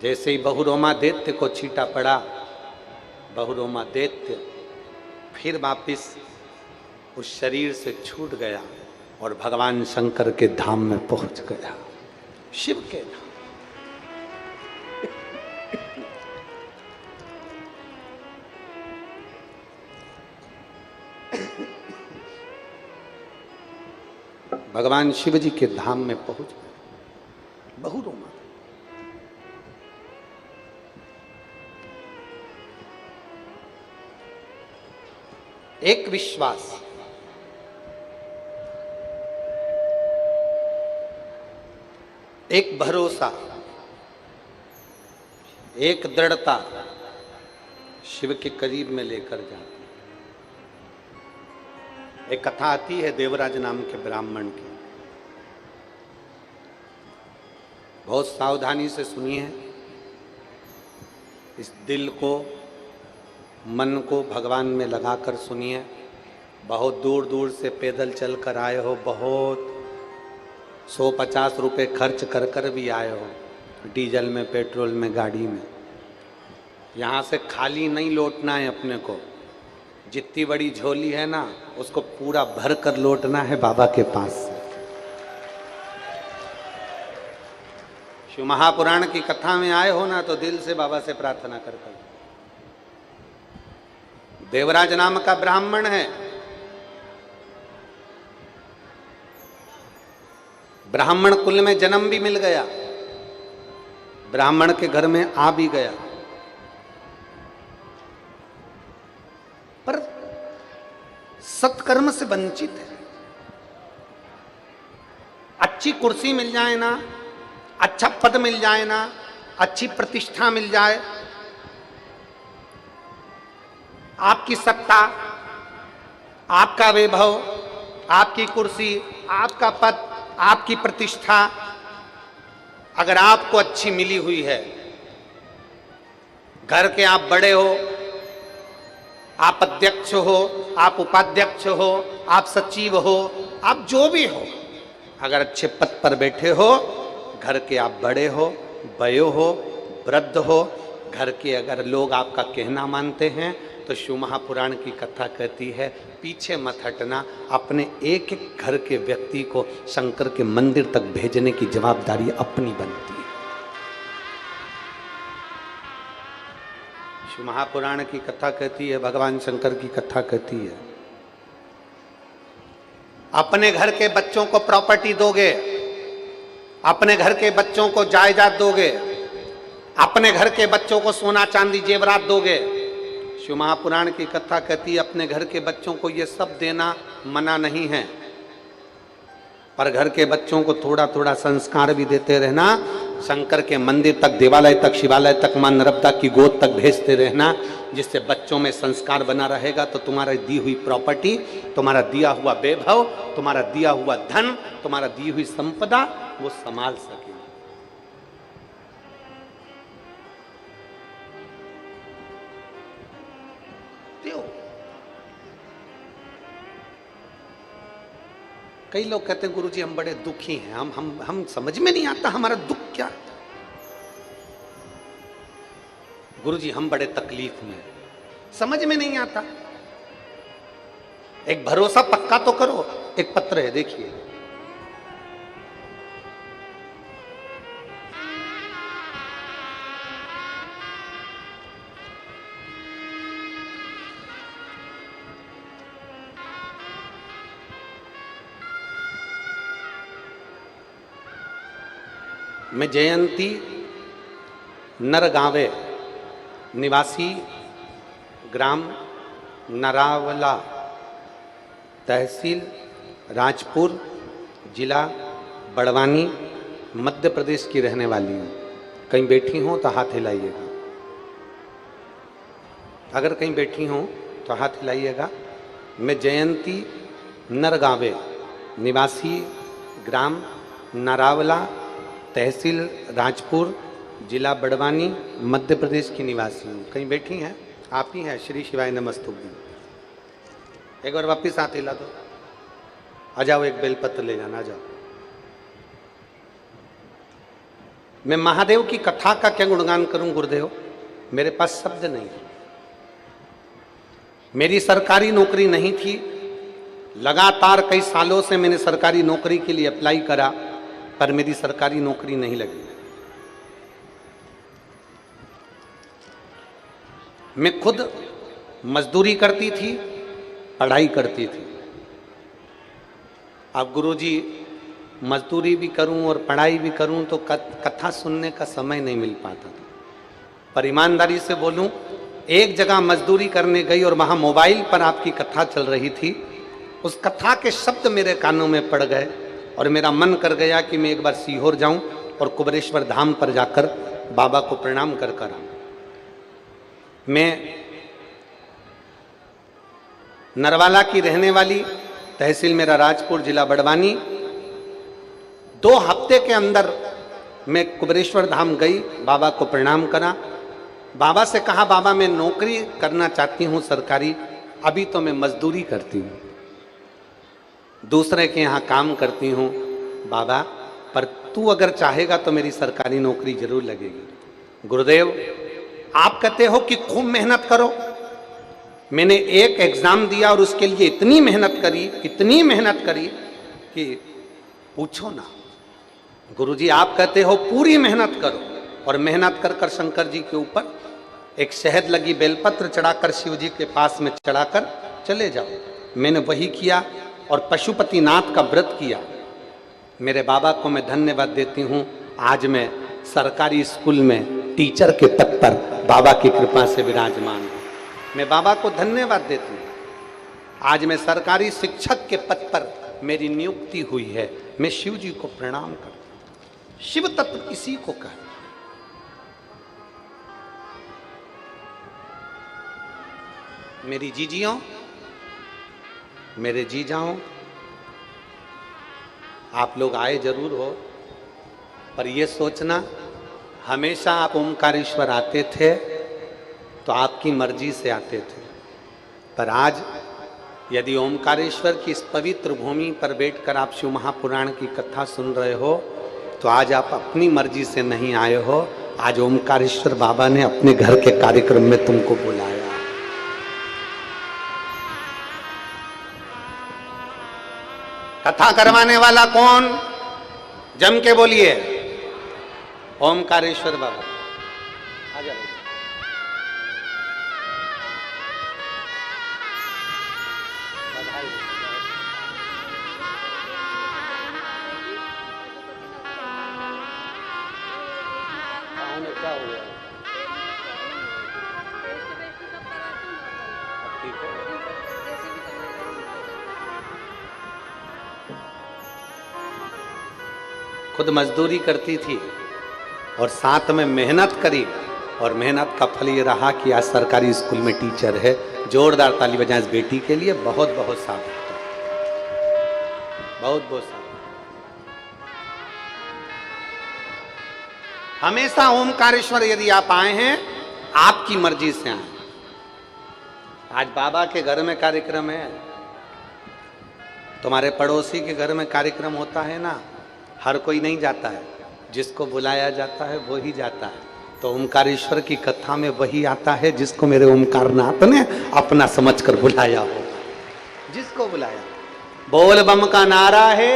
जैसे ही बहुरोमा दैत्य को छींटा पड़ा, बहुरोमा दैत्य फिर वापिस उस शरीर से छूट गया और भगवान शंकर के धाम में पहुंच गया, शिव के धाम। भगवान शिव जी के धाम में पहुंच गए बहुरोमा। एक विश्वास, एक भरोसा, एक दृढ़ता शिव के करीब में लेकर जाती। एक कथा आती है देवराज नाम के ब्राह्मण की, बहुत सावधानी से सुनिए। इस दिल को, मन को भगवान में लगाकर सुनिए। बहुत दूर दूर से पैदल चल कर आए हो, बहुत 150 रुपये खर्च कर कर भी आए हो, डीजल में, पेट्रोल में, गाड़ी में। यहाँ से खाली नहीं लौटना है अपने को। जितनी बड़ी झोली है ना, उसको पूरा भर कर लौटना है बाबा के पास से। शिव महापुराण की कथा में आए हो ना, तो दिल से बाबा से प्रार्थना कर कर। देवराज नाम का ब्राह्मण है, ब्राह्मण कुल में जन्म भी मिल गया, ब्राह्मण के घर में आ भी गया, पर सत्कर्म से वंचित है। अच्छी कुर्सी मिल जाए ना, अच्छा पद मिल जाए ना, अच्छी प्रतिष्ठा मिल जाए, आपकी सत्ता, आपका वैभव, आपकी कुर्सी, आपका पद, आपकी प्रतिष्ठा अगर आपको अच्छी मिली हुई है, घर के आप बड़े हो, आप अध्यक्ष हो, आप उपाध्यक्ष हो, आप सचिव हो, आप जो भी हो, अगर अच्छे पद पर बैठे हो, घर के आप बड़े हो, बयो हो, वृद्ध हो, घर के अगर लोग आपका कहना मानते हैं, तो शिव महापुराण की कथा कहती है पीछे मत हटना। अपने एक एक घर के व्यक्ति को शंकर के मंदिर तक भेजने की जवाबदारी अपनी बनती है। शिव महापुराण की कथा कहती है, भगवान शंकर की कथा कहती है, अपने घर के बच्चों को प्रॉपर्टी दोगे अपने घर के बच्चों को जायदाद दोगे, अपने घर के बच्चों को सोना चांदी जेवरात दोगे। शिव महापुराण की कथा कहती है अपने घर के बच्चों को ये सब देना मना नहीं है, पर घर के बच्चों को थोड़ा थोड़ा संस्कार भी देते रहना। शंकर के मंदिर तक, देवालय तक, शिवालय तक, मां नर्मदा की गोद तक भेजते रहना, जिससे बच्चों में संस्कार बना रहेगा। तो तुम्हारा दी हुई प्रॉपर्टी, तुम्हारा दिया हुआ वैभव, तुम्हारा दिया हुआ धन, तुम्हारा दी हुई संपदा वो संभाल सके। कई लोग कहते हैं गुरुजी हम बड़े दुखी हैं, हम समझ में नहीं आता हमारा दुख क्या। गुरुजी हम बड़े तकलीफ में, समझ में नहीं आता। एक भरोसा पक्का तो करो। एक पत्र है देखिए, मैं जयंती नरगावे निवासी ग्राम नरावला तहसील राजपुर जिला बड़वानी मध्य प्रदेश की रहने वाली हूँ। कहीं बैठी हो तो हाथ हिलाइएगा, अगर कहीं बैठी हो तो हाथ हिलाइएगा। मैं जयंती नरगावे निवासी ग्राम नरावला तहसील राजपुर जिला बड़वानी मध्य प्रदेश की निवासी हूँ। कहीं बैठी हैं आप ही हैं। श्री शिवाय नमस्तुभ्यं। एक बार वापिस हाथ हिला दो। आ जाओ, एक बेलपत्र ले जाना, आ जाओ। मैं महादेव की कथा का क्या गुणगान करूं गुरुदेव, मेरे पास शब्द नहीं है। मेरी सरकारी नौकरी नहीं थी, लगातार कई सालों से मैंने सरकारी नौकरी के लिए अप्लाई करा, पर मेरी सरकारी नौकरी नहीं लगी। मैं खुद मजदूरी करती थी, पढ़ाई करती थी। अब गुरुजी मजदूरी भी करूं और पढ़ाई भी करूं तो कथा सुनने का समय नहीं मिल पाता था। पर ईमानदारी से बोलूं, एक जगह मजदूरी करने गई और वहां मोबाइल पर आपकी कथा चल रही थी। उस कथा के शब्द मेरे कानों में पड़ गए और मेरा मन कर गया कि मैं एक बार सीहोर जाऊं और कुबेरेश्वर धाम पर जाकर बाबा को प्रणाम कर कर आऊं। मैं नरवाला की रहने वाली, तहसील मेरा राजपुर, जिला बड़वानी। 2 हफ्ते के अंदर मैं कुबेरेश्वर धाम गई, बाबा को प्रणाम करा। बाबा से कहा बाबा मैं नौकरी करना चाहती हूँ सरकारी, अभी तो मैं मजदूरी करती हूँ, दूसरे के यहाँ काम करती हूँ बाबा, पर तू अगर चाहेगा तो मेरी सरकारी नौकरी जरूर लगेगी। गुरुदेव आप कहते हो कि खूब मेहनत करो। मैंने एक एग्जाम दिया और उसके लिए इतनी मेहनत करी, इतनी मेहनत करी कि पूछो ना। गुरुजी आप कहते हो पूरी मेहनत करो, और मेहनत कर कर शंकर जी के ऊपर एक शहद लगी बेलपत्र चढ़ाकर शिव जी के पास में चढ़ाकर चले जाओ। मैंने वही किया और पशुपतिनाथ का व्रत किया। मेरे बाबा को मैं धन्यवाद देती हूँ। आज मैं सरकारी स्कूल में टीचर के पद पर बाबा की कृपा से विराजमान हूँ। मैं बाबा को धन्यवाद देती हूँ। आज मैं सरकारी शिक्षक के पद पर मेरी नियुक्ति हुई है। मैं शिव जी को प्रणाम करता हूँ। शिव तत्व इसी को कहते। मेरी जीजियों, मेरे जीजाओं, आप लोग आए जरूर हो, पर यह सोचना हमेशा आप ओमकारेश्वर आते थे तो आपकी मर्जी से आते थे, पर आज यदि ओमकारेश्वर की इस पवित्र भूमि पर बैठकर आप शिव महापुराण की कथा सुन रहे हो तो आज आप अपनी मर्जी से नहीं आए हो। आज ओमकारेश्वर बाबा ने अपने घर के कार्यक्रम में तुमको बुलाया। कथा करवाने वाला कौन? जम के बोलिए, ओमकारेश्वर बाबा। आ जाओ। हुआ है? ठीक है। खुद मजदूरी करती थी और साथ में मेहनत करी, और मेहनत का फल ये रहा कि आज सरकारी स्कूल में टीचर है। जोरदार ताली बजाएं इस बेटी के लिए। बहुत बहुत साधु, बहुत बहुत साधु। हमेशा ओमकारेश्वर यदि आप आए हैं, आपकी मर्जी से आए। आज बाबा के घर में कार्यक्रम है, तुम्हारे पड़ोसी के घर में कार्यक्रम होता है ना, हर कोई नहीं जाता है, जिसको बुलाया जाता है वो ही जाता है। तो ओमकारेश्वर की कथा में वही आता है जिसको मेरे ओमकारनाथ ने अपना समझकर बुलाया हो, जिसको बुलाया। बोल बम का नारा है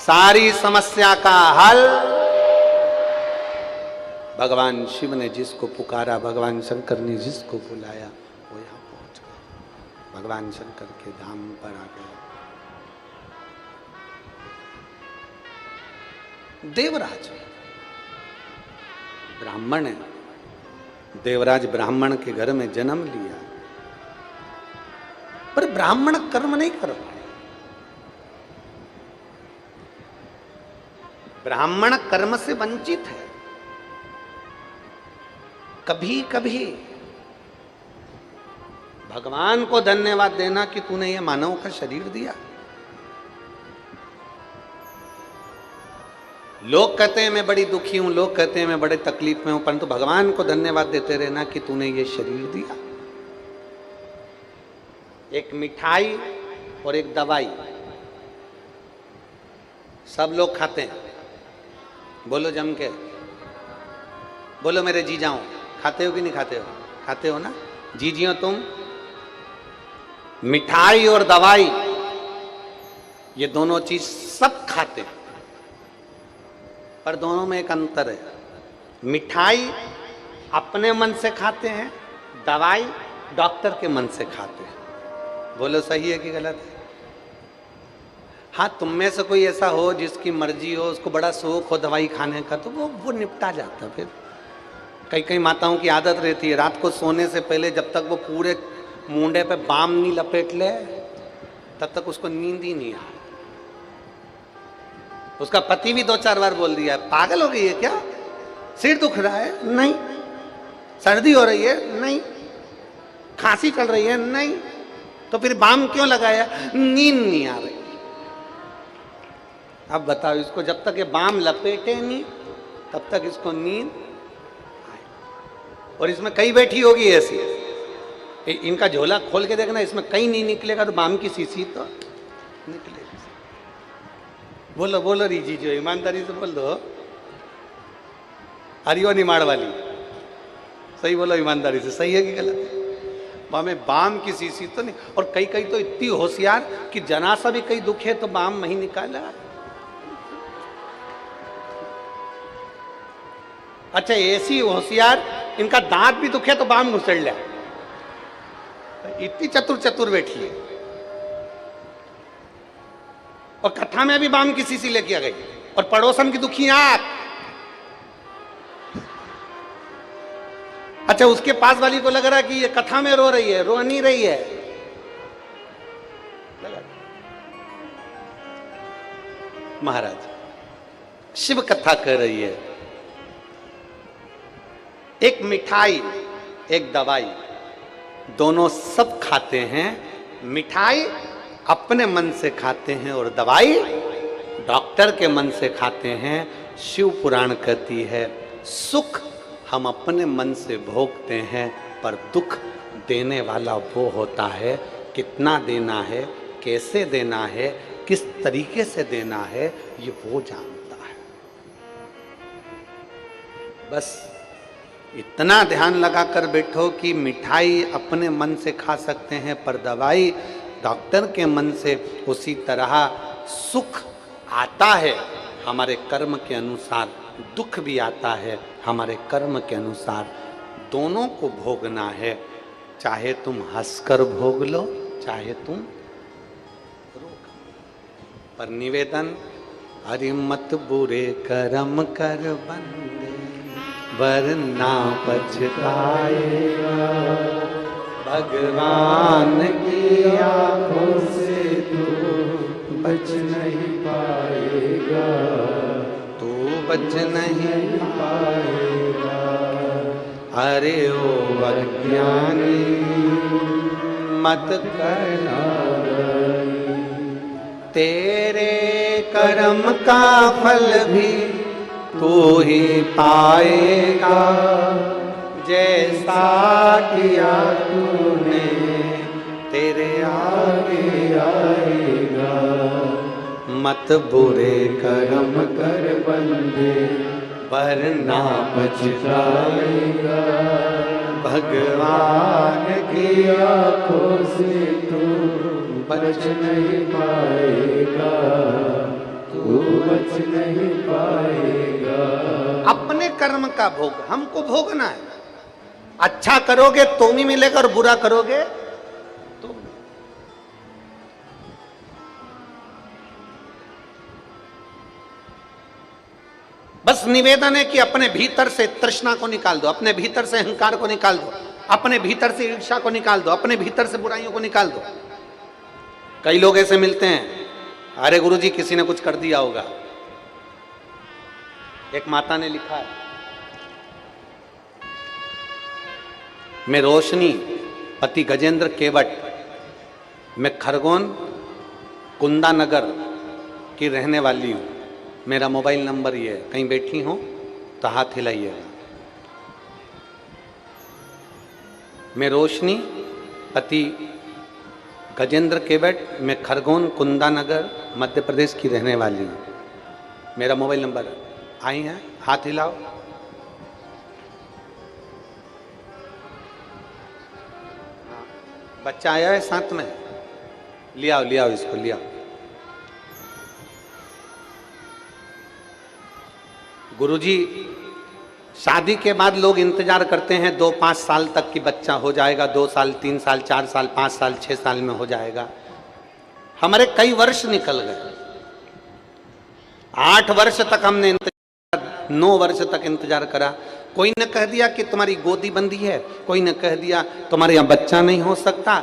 सारी समस्या का हल। भगवान शिव ने जिसको पुकारा, भगवान शंकर ने जिसको बुलाया, वो यहां पहुंच गए, भगवान शंकर के धाम पर आ गए। देवराज ब्राह्मण है, देवराज ब्राह्मण के घर में जन्म लिया, पर ब्राह्मण कर्म नहीं कर पाए। ब्राह्मण कर्म से वंचित है। कभी कभी भगवान को धन्यवाद देना कि तूने ये मानव का शरीर दिया। लोग कहते हैं मैं बड़ी दुखी हूं, लोग कहते हैं मैं बड़े तकलीफ में हूं, परंतु भगवान को धन्यवाद देते रहना कि तूने ये शरीर दिया। एक मिठाई और एक दवाई सब लोग खाते हैं। बोलो जम के, बोलो मेरे जीजाओ, खाते हो कि नहीं खाते हो? खाते हो ना जीजियो तुम? मिठाई और दवाई ये दोनों चीज सब खाते हैं, पर दोनों में एक अंतर है। मिठाई अपने मन से खाते हैं, दवाई डॉक्टर के मन से खाते हैं। बोलो सही है कि गलत है? हाँ, तुम में से कोई ऐसा हो जिसकी मर्जी हो, उसको बड़ा शौक हो दवाई खाने का, तो वो निपटा जाता। फिर कई कई माताओं की आदत रहती है रात को सोने से पहले जब तक वो पूरे मुंडे पे बाम नहीं लपेट ले तब तक उसको नींद ही नहीं आए। उसका पति भी 2-4 बार बोल दिया, पागल हो गई है क्या? सिर दुख रहा है? नहीं। सर्दी हो रही है? नहीं। खांसी चल रही है? नहीं। तो फिर बाम क्यों लगाया? नींद नहीं आ रही। अब बताओ, इसको जब तक ये बाम लपेटे नहीं तब तक इसको नींद आए। और इसमें कई बैठी होगी ऐसी, इनका झोला खोल के देखना, इसमें कहीं नहीं निकलेगा तो बाम की शीशी तो निकलेगी। बोलो बोलो रीजी जो, ईमानदारी से बोल दो। हरियो निमाड़ वाली, सही बोलो ईमानदारी से, सही है कि गलत है? में बाम की शीशी तो नहीं। और कई कई तो इतनी होशियार कि जनासा भी कई दुखे तो बाम नहीं निकाला। अच्छा, ऐसी होशियार इनका दांत भी दुखे तो बाम घुसड़ लिया। इतनी चतुर चतुर बैठी है। और कथा में भी बाम की शीशी लेके आ गई। और पड़ोसन की दुखी आंख। अच्छा, उसके पास वाली को लग रहा कि ये कथा में रो रही है, रो नहीं रही है। महाराज शिव कथा कर रही है। एक मिठाई एक दवाई, दोनों सब खाते हैं। मिठाई अपने मन से खाते हैं और दवाई डॉक्टर के मन से खाते हैं। शिव पुराण कहती है सुख हम अपने मन से भोगते हैं, पर दुख देने वाला वो होता है। कितना देना है, कैसे देना है, किस तरीके से देना है, ये वो जानता है। बस इतना ध्यान लगाकर बैठो कि मिठाई अपने मन से खा सकते हैं, पर दवाई डॉक्टर के मन से। उसी तरह सुख आता है हमारे कर्म के अनुसार, दुख भी आता है हमारे कर्म के अनुसार। दोनों को भोगना है, चाहे तुम हंसकर भोग लो, चाहे तुम रोकर। पर निवेदन अरे मत बुरे कर्म कर बंदे वरना पछताएगा, भगवान की आंखों से तू बच नहीं पाएगा, तू बच नहीं पाएगा। अरे ओ अज्ञानी मत करना, तेरे कर्म का फल भी तू ही पाएगा, जैसा किया तूने तेरे आगे आएगा। मत बुरे कर्म कर बंदे वरना पछताएगा, भगवान की आंखों से तू बच नहीं पाएगा, तू बच नहीं पाएगा। अपने कर्म का भोग हमको भोगना है। अच्छा करोगे तो भी मिलेगा और बुरा करोगे तो। बस निवेदन है कि अपने भीतर से तृष्णा को निकाल दो, अपने भीतर से अहंकार को निकाल दो, अपने भीतर से ईर्ष्या को निकाल दो, अपने भीतर से बुराइयों को निकाल दो। कई लोग ऐसे मिलते हैं, अरे गुरुजी किसी ने कुछ कर दिया होगा। एक माता ने लिखा है, मैं रोशनी पति गजेंद्र केवट, मैं खरगोन कुंदा नगर की रहने वाली हूँ, मेरा मोबाइल नंबर ये है, कहीं बैठी हो तो हाथ हिलाइएगा। मैं रोशनी पति गजेंद्र केवट, मैं खरगोन कुंदा नगर मध्य प्रदेश की रहने वाली हूँ, मेरा मोबाइल नंबर है। आई हैं, हाथ हिलाओ। बच्चा आया है साथ में, ले आओ इसको, ले आओ। गुरुजी, शादी के बाद लोग इंतजार करते हैं 2-5 साल तक कि बच्चा हो जाएगा, 2 साल 3 साल 4 साल 5 साल 6 साल में हो जाएगा। हमारे कई वर्ष निकल गए, 8 वर्ष तक हमने इंतजार, 9 वर्ष तक इंतजार करा। कोई ने कह दिया कि तुम्हारी गोदी बंदी है, कोई ने कह दिया तुम्हारे यहाँ बच्चा नहीं हो सकता,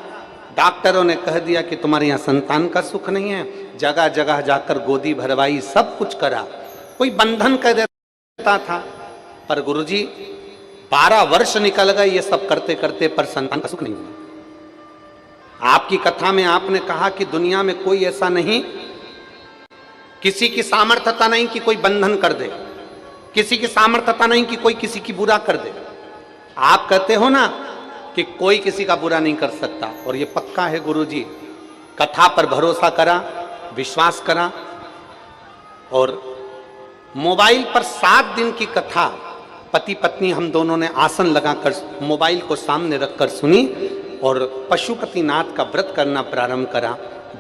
डॉक्टरों ने कह दिया कि तुम्हारे यहाँ संतान का सुख नहीं है, जगह जगह जाकर गोदी भरवाई, सब कुछ करा, कोई बंधन कर देता था। पर गुरुजी 12 वर्ष निकल गए ये सब करते करते, पर संतान का सुख नहीं हुआ। आपकी कथा में आपने कहा कि दुनिया में कोई ऐसा नहीं, किसी की सामर्थ्यता नहीं कि कोई बंधन कर दे, किसी की सामर्थ्यता नहीं कि कोई किसी की बुरा कर दे। आप कहते हो ना कि कोई किसी का बुरा नहीं कर सकता, और ये पक्का है गुरुजी। कथा पर भरोसा करा, विश्वास करा, और मोबाइल पर 7 दिन की कथा पति पत्नी हम दोनों ने आसन लगाकर मोबाइल को सामने रखकर सुनी और पशुपतिनाथ का व्रत करना प्रारंभ करा।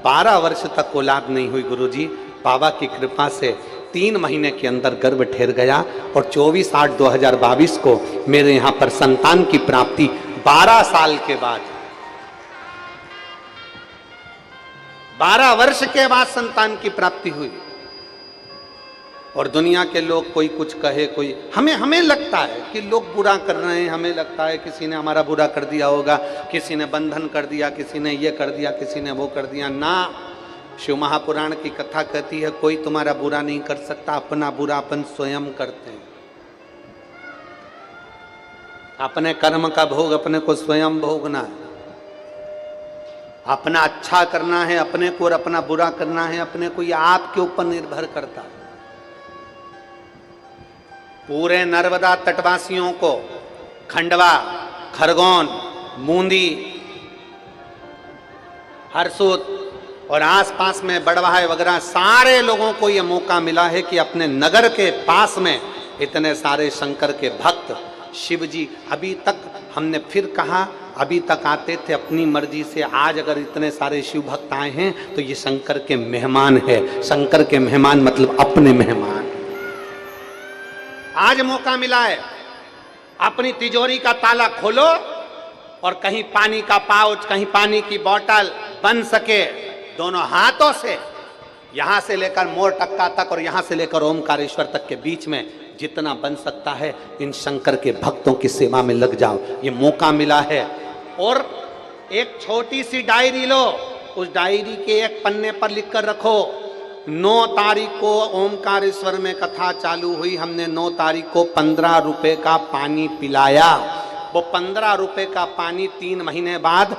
12 वर्ष तक औलाद नहीं हुई गुरुजी, बाबा की कृपा से 3 महीने के अंदर गर्भ ठहर गया और 24/8/2022 को मेरे यहाँ पर संतान की प्राप्ति 12 साल के बाद, 12 वर्ष के बाद संतान की प्राप्ति हुई। और दुनिया के लोग कोई कुछ कहे, कोई हमें लगता है कि लोग बुरा कर रहे हैं, हमें लगता है किसी ने हमारा बुरा कर दिया होगा, किसी ने बंधन कर दिया, किसी ने ये कर दिया, किसी ने वो कर दिया। ना, शिव महापुराण की कथा कहती है कोई तुम्हारा बुरा नहीं कर सकता, अपना बुरा अपन स्वयं करते हैं। अपने कर्म का भोग अपने को स्वयं भोगना है, अपना अच्छा करना है अपने को और अपना बुरा करना है अपने को, ये आपके ऊपर निर्भर करता है। पूरे नर्मदा तटवासियों को, खंडवा, खरगोन, बूंदी, हरसूद और आसपास में बड़वाह वगैरह सारे लोगों को यह मौका मिला है कि अपने नगर के पास में इतने सारे शंकर के भक्त, शिव जी, अभी तक हमने फिर कहा, अभी तक आते थे अपनी मर्जी से, आज अगर इतने सारे शिव भक्त आए हैं तो ये शंकर के मेहमान है। शंकर के मेहमान मतलब अपने मेहमान। आज मौका मिला है, अपनी तिजोरी का ताला खोलो और कहीं पानी का पाउच, कहीं पानी की बोतल बन सके दोनों हाथों से यहां से लेकर मोर टक्का तक और यहां से लेकर ओमकारेश्वर तक के बीच में जितना बन सकता है इन शंकर के भक्तों की सेवा में लग जाओ, ये मौका मिला है। और एक छोटी सी डायरी लो, उस डायरी के एक पन्ने पर लिख कर रखो, 9 तारीख को ओमकारेश्वर में कथा चालू हुई, हमने 9 तारीख को 15 रुपए का पानी पिलाया। वो 15 रुपए का पानी 3 महीने बाद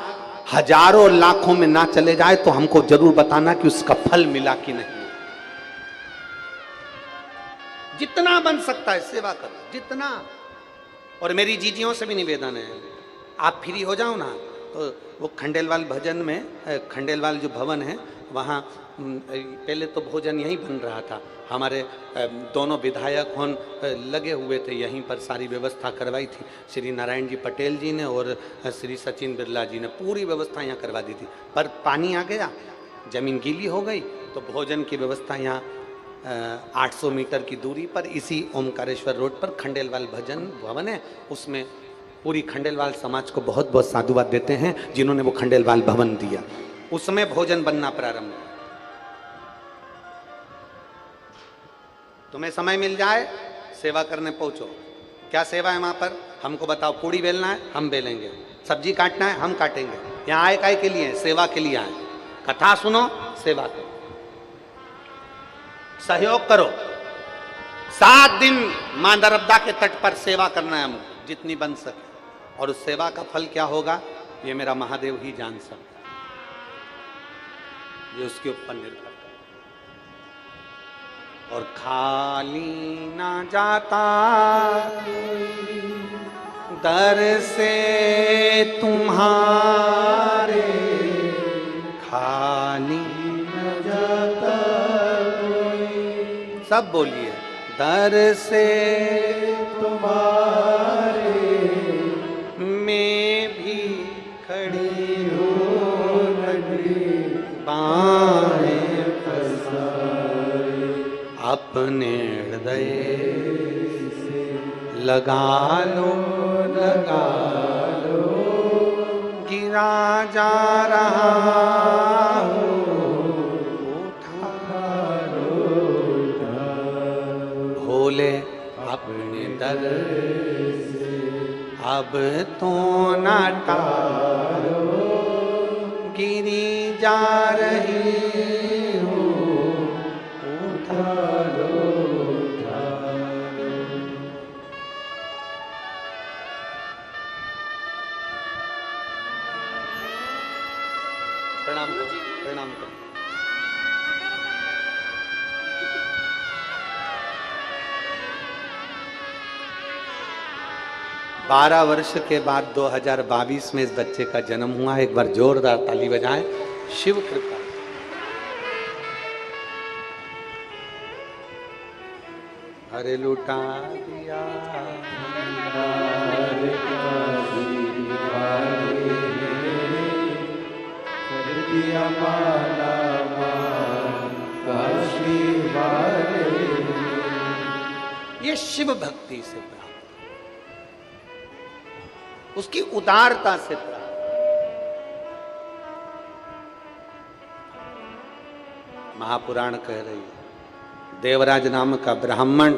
हजारों लाखों में ना चले जाए तो हमको जरूर बताना कि उसका फल मिला कि नहीं। जितना बन सकता है सेवा करो, जितना। और मेरी जीजियों से भी निवेदन है, आप फ्री हो जाओ ना तो वो खंडेलवाल भजन में, खंडेलवाल जो भवन है वहाँ पहले तो भोजन यहीं बन रहा था, हमारे दोनों विधायक होन लगे हुए थे, यहीं पर सारी व्यवस्था करवाई थी। श्री नारायण जी पटेल जी ने और श्री सचिन बिरला जी ने पूरी व्यवस्था यहाँ करवा दी थी। पर पानी आ गया, जमीन गीली हो गई, तो भोजन की व्यवस्था यहाँ 800 मीटर की दूरी पर इसी ओमकारेश्वर रोड पर खंडेलवाल भजन भवन है, उसमें पूरी खंडेलवाल समाज को बहुत बहुत साधुवाद देते हैं जिन्होंने वो खंडेलवाल भवन दिया, उसमें भोजन बनना प्रारंभ हुआ। तुम्हें समय मिल जाए सेवा करने पहुंचो। क्या सेवा है वहां पर? हमको बताओ, पूड़ी बेलना है हम बेलेंगे, सब्जी काटना है हम काटेंगे। यहाँ आए काय के लिए? सेवा के लिए आए। कथा सुनो, सेवा करो, सहयोग करो। 7 दिन मां नर्मदा के तट पर सेवा करना है हमको, जितनी बन सके। और उस सेवा का फल क्या होगा ये मेरा महादेव ही जान सकता, ये उसके ऊपर निर्भर है। और खाली ना जाता दर से तुम्हारे, खाली ना जाता कोई। सब बोलिए, दर से तुम्हारे मैं भी खड़ी हूँ, बाहें अपने हृदय से लगा लो, लगा लो, गिरा जा रहा हो, उठा लो, भोले अपने दर से अब तो न टालो, गिरी जा रही हो, प्रणाम करो, प्रणाम करो। 12 वर्ष के बाद 2022 में इस बच्चे का जन्म हुआ। एक बार जोरदार ताली बजाएं। शिव कृपा। हरे लुटा दिया, ये शिव भक्ति से प्राप्त, उसकी उदारता से प्राप्त। महापुराण कह रही है, देवराज नाम का ब्राह्मण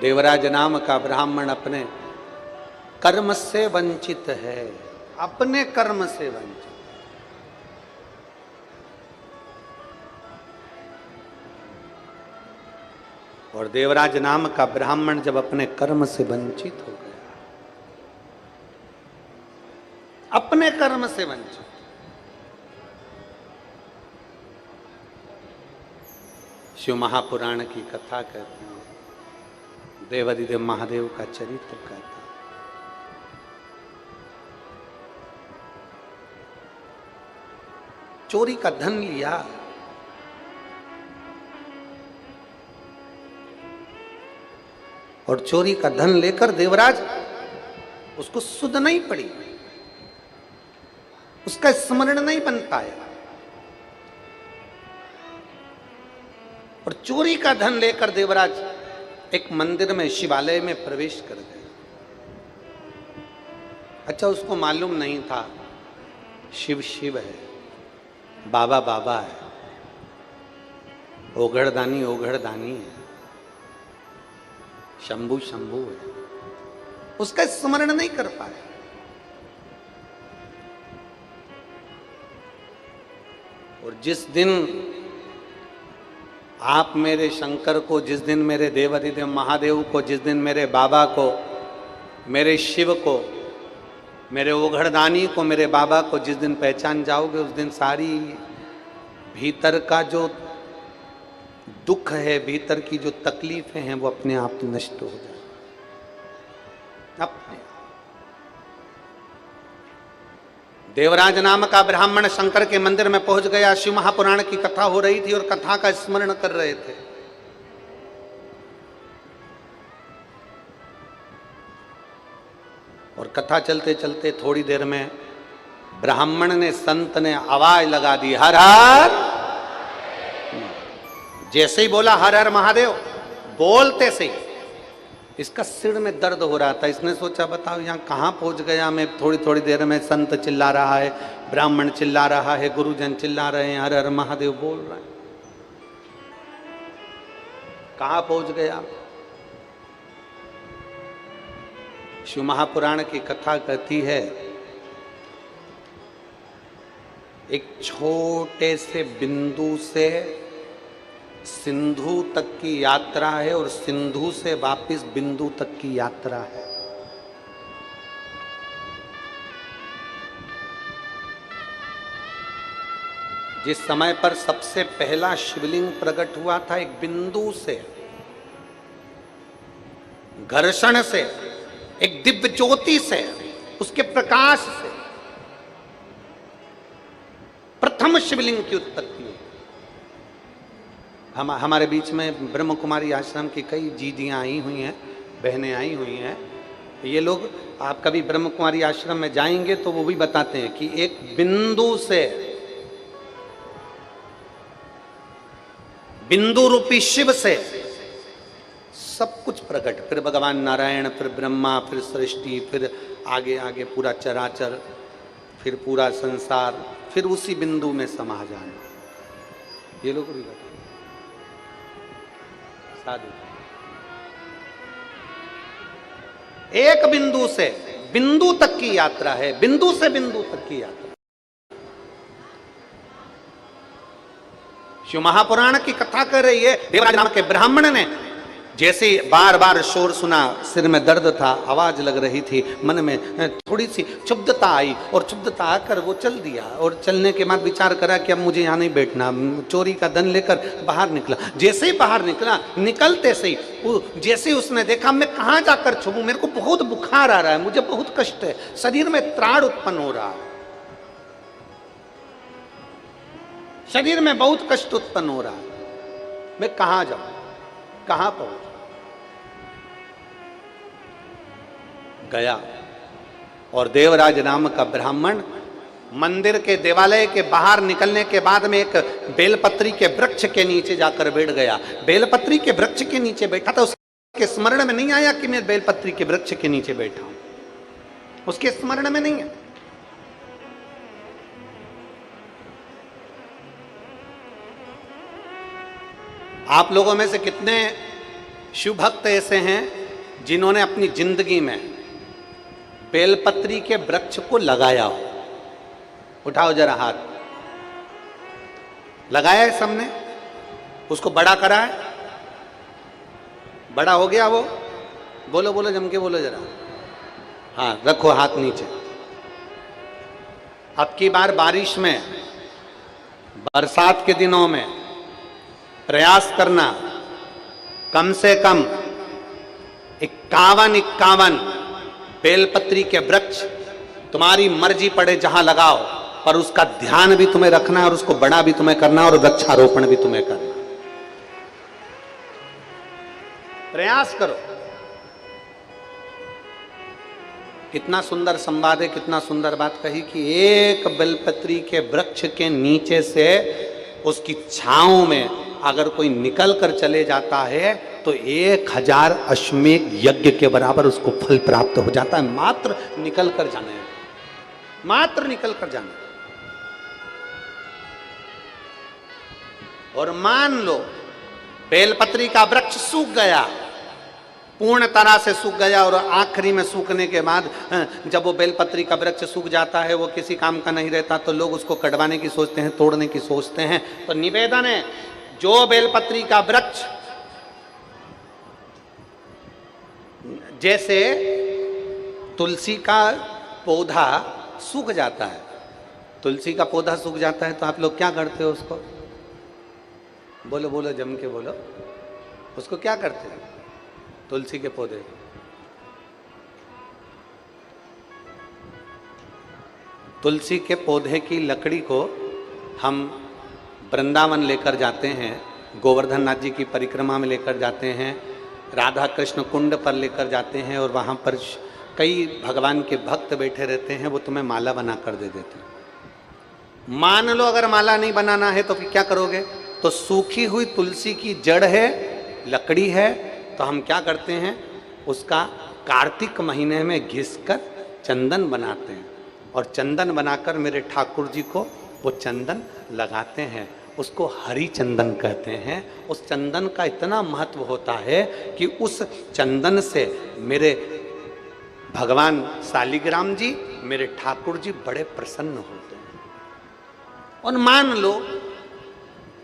देवराज नाम का ब्राह्मण अपने कर्म से वंचित है, अपने कर्म से वंचित। और देवराज नाम का ब्राह्मण जब अपने कर्म से वंचित हो गया, अपने कर्म से वंचित, शिव महापुराण की कथा कहते हैं, देवादिदेव महादेव का चरित्र कहता है। चोरी का धन लिया, और चोरी का धन लेकर देवराज, उसको सुध नहीं पड़ी, उसका स्मरण नहीं बन पाया, और चोरी का धन लेकर देवराज एक मंदिर में, शिवालय में प्रवेश कर गए। अच्छा, उसको मालूम नहीं था शिव शिव है, बाबा बाबा है, ओघड़दानी ओघड़दानी है, शंभू शंभू है। उसका स्मरण नहीं कर पाया। और जिस दिन आप मेरे शंकर को, जिस दिन मेरे देवाधिदेव महादेव को, जिस दिन मेरे बाबा को, मेरे शिव को, मेरे ओघड़दानी को, मेरे बाबा को जिस दिन पहचान जाओगे, उस दिन सारी भीतर का जो दुख है, भीतर की जो तकलीफें हैं, वो अपने आप नष्ट हो जाए अपने। देवराज नाम का ब्राह्मण शंकर के मंदिर में पहुंच गया। शिव महापुराण की कथा हो रही थी और कथा का स्मरण कर रहे थे। और कथा चलते चलते थोड़ी देर में ब्राह्मण ने, संत ने आवाज लगा दी, हर हर। जैसे ही बोला हर हर महादेव, बोलते से इसका सिर में दर्द हो रहा था। इसने सोचा बताओ यहाँ कहाँ पहुंच गया मैं। थोड़ी थोड़ी देर में संत चिल्ला रहा है, ब्राह्मण चिल्ला रहा है, गुरुजन चिल्ला रहे हैं, हर हर महादेव बोल रहे हैं। कहाँ पहुंच गया। शिव महापुराण की कथा कहती है, एक छोटे से बिंदु से सिंधु तक की यात्रा है और सिंधु से वापस बिंदु तक की यात्रा है। जिस समय पर सबसे पहला शिवलिंग प्रकट हुआ था, एक बिंदु से, घर्षण से, एक दिव्य ज्योति से, उसके प्रकाश से प्रथम शिवलिंग की उत्पत्ति हुई। हमारे बीच में ब्रह्म कुमारी आश्रम की कई जीदियाँ आई हुई हैं, बहनें आई हुई हैं। ये लोग, आप कभी ब्रह्म कुमारी आश्रम में जाएंगे तो वो भी बताते हैं कि एक बिंदु से, बिंदु रूपी शिव से सब कुछ प्रकट, फिर भगवान नारायण, फिर ब्रह्मा, फिर सृष्टि, फिर आगे आगे पूरा चराचर, फिर पूरा संसार, फिर उसी बिंदु में समा जाना। ये लोग भी बताते साधु। एक बिंदु से बिंदु तक की यात्रा है, बिंदु से बिंदु तक की यात्रा। शिव महापुराण की कथा कर रही है। देवराज नाम के ब्राह्मण ने जैसे बार बार शोर सुना, सिर में दर्द था, आवाज लग रही थी, मन में थोड़ी सी क्षुब्धता आई और क्षुब्धता आकर वो चल दिया। और चलने के बाद विचार करा कि अब मुझे यहाँ नहीं बैठना, चोरी का धन लेकर बाहर निकला। जैसे ही बाहर निकला, निकलते से ही जैसे ही उसने देखा मैं कहाँ जाकर छुपूं, मेरे को बहुत बुखार आ रहा है, मुझे बहुत कष्ट है, शरीर में त्राण उत्पन्न हो रहा है, शरीर में बहुत कष्ट उत्पन्न हो रहा है, मैं कहाँ जाऊं, कहाँ पहुंच। गया और देवराज नाम का ब्राह्मण मंदिर के देवालय के बाहर निकलने के बाद में एक बेलपत्री के वृक्ष के नीचे जाकर बैठ गया। बेलपत्री के वृक्ष के नीचे बैठा था। उसके स्मरण में नहीं आया कि मैं बेलपत्री के वृक्ष के नीचे बैठा हूं, उसके स्मरण में नहीं है। आप लोगों में से कितने शिव भक्त ऐसे हैं जिन्होंने अपनी जिंदगी में बेलपत्री के वृक्ष को लगाया हो? उठाओ जरा हाथ। लगाया है सबने? उसको बड़ा करा है? बड़ा हो गया वो? बोलो बोलो, जम के बोलो जरा। हाँ, रखो हाथ नीचे। अब की बार बारिश में, बरसात के दिनों में प्रयास करना, कम से कम 51 बेलपत्री के वृक्ष, तुम्हारी मर्जी पड़े जहां लगाओ, पर उसका ध्यान भी तुम्हें रखना है और उसको बड़ा भी तुम्हें करना है और वृक्षारोपण भी तुम्हें करना। प्रयास करो। कितना सुंदर संवाद है, कितना सुंदर बात कही कि एक बेलपत्री के वृक्ष के नीचे से उसकी छांव में अगर कोई निकल कर चले जाता है तो 1000 अश्वमेध यज्ञ के बराबर उसको फल प्राप्त हो जाता है, मात्र निकल कर जाने, मात्र निकल कर जाना। और मान लो बेलपत्री का वृक्ष सूख गया, पूर्ण तरह से सूख गया, और आखिरी में सूखने के बाद जब वो बेलपत्री का वृक्ष सूख जाता है, वो किसी काम का नहीं रहता, तो लोग उसको कटवाने की सोचते हैं, तोड़ने की सोचते हैं। तो निवेदन है, जो बेलपत्री का वृक्ष जैसे तुलसी का पौधा सूख जाता है, तुलसी का पौधा सूख जाता है तो आप लोग क्या करते हो उसको? बोलो बोलो, जम के बोलो, उसको क्या करते हैं? तुलसी के पौधे, तुलसी के पौधे की लकड़ी को हम वृंदावन लेकर जाते हैं, गोवर्धन नाथ जी की परिक्रमा में लेकर जाते हैं, राधा कृष्ण कुंड पर लेकर जाते हैं, और वहाँ पर कई भगवान के भक्त बैठे रहते हैं, वो तुम्हें माला बना कर दे देते हैं। मान लो अगर माला नहीं बनाना है तो फिर क्या करोगे? तो सूखी हुई तुलसी की जड़ है, लकड़ी है, तो हम क्या करते हैं, उसका कार्तिक महीने में घिसकर चंदन बनाते हैं, और चंदन बनाकर मेरे ठाकुर जी को वो चंदन लगाते हैं, उसको हरी चंदन कहते हैं। उस चंदन का इतना महत्व होता है कि उस चंदन से मेरे भगवान शालिग्राम जी, मेरे ठाकुर जी बड़े प्रसन्न होते हैं। और मान लो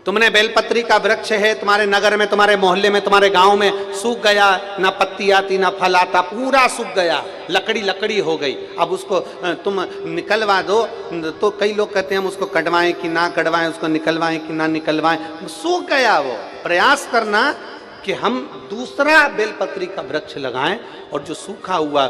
तुमने बेलपत्री का वृक्ष है, तुम्हारे नगर में, तुम्हारे मोहल्ले में, तुम्हारे गांव में सूख गया, ना पत्ती आती ना फल आता, पूरा सूख गया, लकड़ी लकड़ी हो गई। अब उसको तुम निकलवा दो, तो कई लोग कहते हैं हम उसको कटवाएं कि ना कटवाएं, उसको निकलवाएं कि ना निकलवाएं, सूख गया वो। प्रयास करना कि हम दूसरा बेलपत्री का वृक्ष लगाएं, और जो सूखा हुआ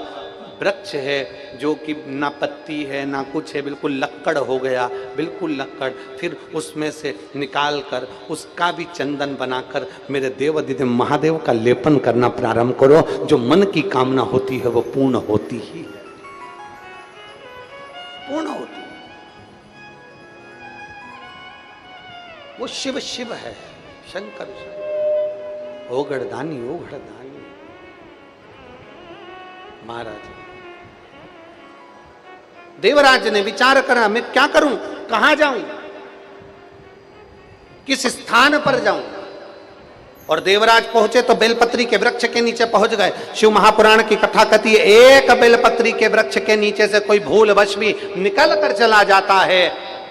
वृक्ष है, जो कि ना पत्ती है ना कुछ है, बिल्कुल लक्कड़ हो गया, बिल्कुल लक्कड़, फिर उसमें से निकाल कर उसका भी चंदन बनाकर मेरे देव दीदी महादेव का लेपन करना प्रारंभ करो। जो मन की कामना होती है वो पूर्ण होती ही है, पूर्ण होती है। वो शिव शिव है, शंकर ओगड़दानी ओगड़दानी महाराज। देवराज ने विचार करा, मैं क्या करूं, कहां जाऊं, किस स्थान पर जाऊं। और देवराज पहुंचे तो बेलपत्री के वृक्ष के नीचे पहुंच गए। शिव महापुराण की कथा कहती है, एक बेलपत्री के वृक्ष के नीचे से कोई भूलवश भी निकल कर चला जाता है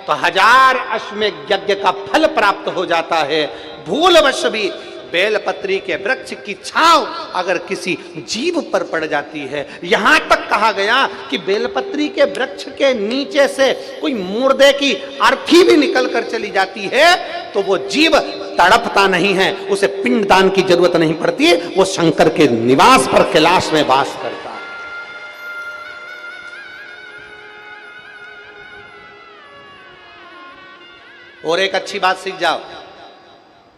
तो 1000 अश्वमेध यज्ञ का फल प्राप्त हो जाता है। भूलवश भी बेलपत्री के वृक्ष की छांव अगर किसी जीव पर पड़ जाती है, यहां तक कहा गया कि बेलपत्री के वृक्ष के नीचे से कोई मुर्दे की अर्थी भी निकल कर चली जाती है तो वो जीव तड़पता नहीं है, उसे पिंडदान की जरूरत नहीं पड़ती, वो शंकर के निवास पर कैलाश में वास करता है। और एक अच्छी बात सीख जाओ,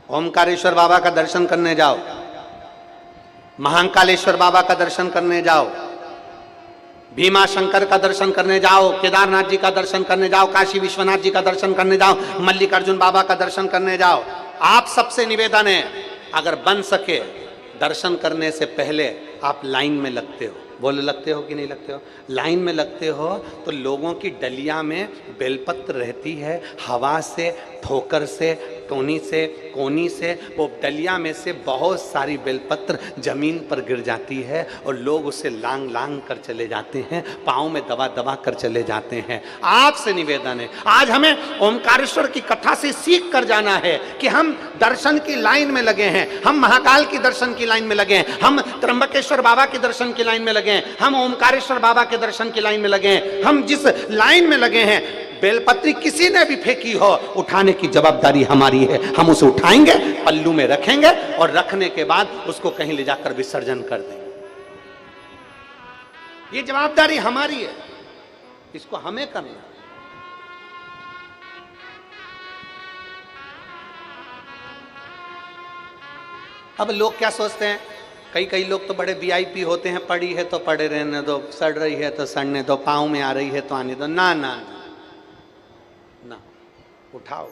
ओमकारेश्वर बाबा का दर्शन करने जाओ, महाकालेश्वर बाबा का दर्शन करने जाओ, भीमा शंकर का दर्शन करने जाओ, केदारनाथ जी का दर्शन करने जाओ, काशी विश्वनाथ जी का दर्शन करने जाओ, मल्लिकार्जुन बाबा का दर्शन करने जाओ। आप सबसे निवेदन है, अगर बन सके दर्शन करने से पहले आप लाइन में लगते हो। बोलो, लगते हो कि नहीं लगते हो? लाइन में लगते हो तो लोगों की डलिया में बेलपत्र रहती है, हवा से, ठोकर से, कोनी से वो डलिया में से बहुत सारी बेलपत्र जमीन पर गिर जाती है और लोग उसे लांग लांग कर चले जाते हैं, पाँव में दबा दबा कर चले जाते हैं। आपसे निवेदन है, आज हमें ओमकारेश्वर की कथा से सीख कर जाना है कि हम दर्शन की लाइन में लगे हैं, हम महाकाल की दर्शन की लाइन में लगे हैं, हम त्र्यंबकेश्वर बाबा के दर्शन की लाइन में लगे हैं, हम ओमकारेश्वर बाबा के दर्शन की लाइन में लगे हैं। हम जिस लाइन में लगे हैं, बेलपत्री किसी ने भी फेंकी हो, उठाने की जवाबदारी हमारी है। हम उसे उठाएंगे, पल्लू में रखेंगे और रखने के बाद उसको कहीं ले जाकर विसर्जन कर देंगे। ये जवाबदारी हमारी है, इसको हमें करना। अब लोग क्या सोचते हैं, कई लोग तो बड़े वीआईपी होते हैं, पड़ी है तो पड़े रहने दो, सड़ रही है तो सड़ने दो, पाँव में आ रही है तो आने दो। ना ना ना, उठाओ।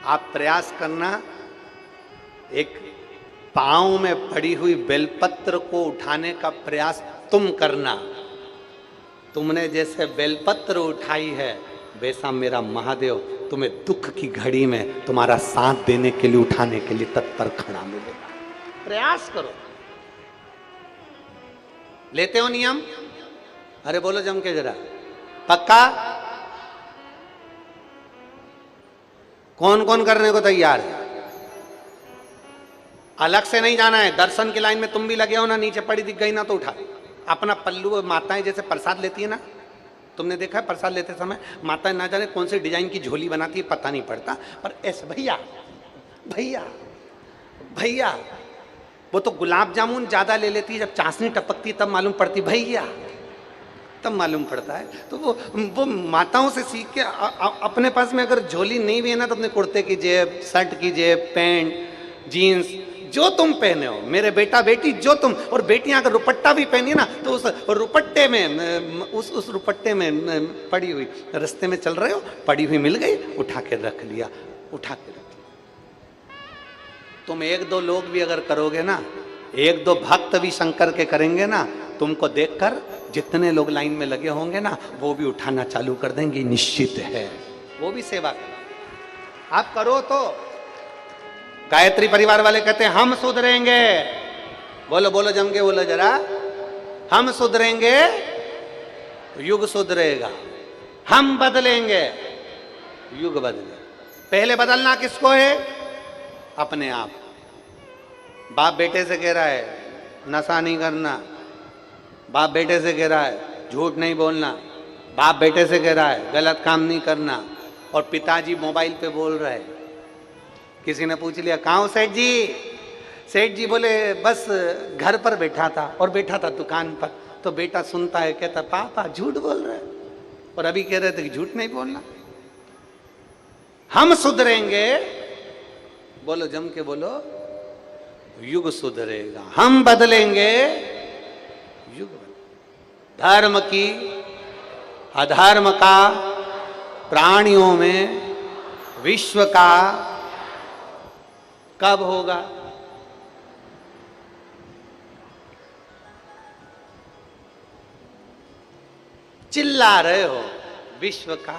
आप प्रयास करना, एक पांव में पड़ी हुई बेलपत्र को उठाने का प्रयास तुम करना। तुमने जैसे बेलपत्र उठाई है, वैसा मेरा महादेव तुम्हें दुख की घड़ी में तुम्हारा साथ देने के लिए, उठाने के लिए तत्पर खड़ा मिलेगा। प्रयास करो। लेते हो नियम? अरे बोलो जम के जरा, पक्का? कौन कौन करने को तैयार है? अलग से नहीं जाना है, दर्शन की लाइन में तुम भी लगे हो ना, नीचे पड़ी दिख गई ना तो उठा अपना पल्लू। माताएं जैसे प्रसाद लेती है ना, तुमने देखा है प्रसाद लेते समय माताएं ना जाने कौन से डिजाइन की झोली बनाती है, पता नहीं पड़ता, पर ऐसे भैया भैया भैया, वो तो गुलाब जामुन ज्यादा ले लेती है, जब चाशनी टपकती तब मालूम पड़ती भैया, तब मालूम पड़ता है। तो वो माताओं से सीख के अपने पास में अगर झोली नहीं भी है ना, तो अपने कुर्ते की जेब, शर्ट की जेब, पैंट, जीन्स, जो तुम पहने हो, मेरे बेटा बेटी जो तुम, और बेटियां अगर रुपट्टा भी पहनी ना, तो उस रुपट्टे में, उस रुपट्टे में पड़ी हुई, रास्ते में चल रहे हो, पड़ी हुई मिल गई, उठा के रख लिया, उठा के रख लिया। तुम एक दो लोग भी अगर करोगे ना, एक दो भक्त भी शंकर के करेंगे ना, तुमको देखकर जितने लोग लाइन में लगे होंगे ना, वो भी उठाना चालू कर देंगे, निश्चित है। वो भी सेवा करो, आप करो तो। गायत्री परिवार वाले कहते हैं हम सुधरेंगे। बोलो बोलो जम के बोलो जरा, हम सुधरेंगे युग सुधरेगा, हम बदलेंगे युग बदलेगा। पहले बदलना किसको है? अपने आप। बाप बेटे से कह रहा है नशा नहीं करना, बाप बेटे से कह रहा है झूठ नहीं बोलना, बाप बेटे से कह रहा है गलत काम नहीं करना, और पिताजी मोबाइल पे बोल रहे हैं। किसी ने पूछ लिया कहाँ हो सेठ जी? सेठ जी बोले बस घर पर बैठा था, और बैठा था दुकान पर। तो बेटा सुनता है, कहता पापा झूठ बोल रहे, और अभी कह रहे थे कि झूठ नहीं बोलना। हम सुधरेंगे, बोलो जम के बोलो, युग सुधरेगा, हम बदलेंगे युग बदलेगा। धर्म की अधर्म का, प्राणियों में विश्व का कब होगा? चिल्ला रहे हो विश्व का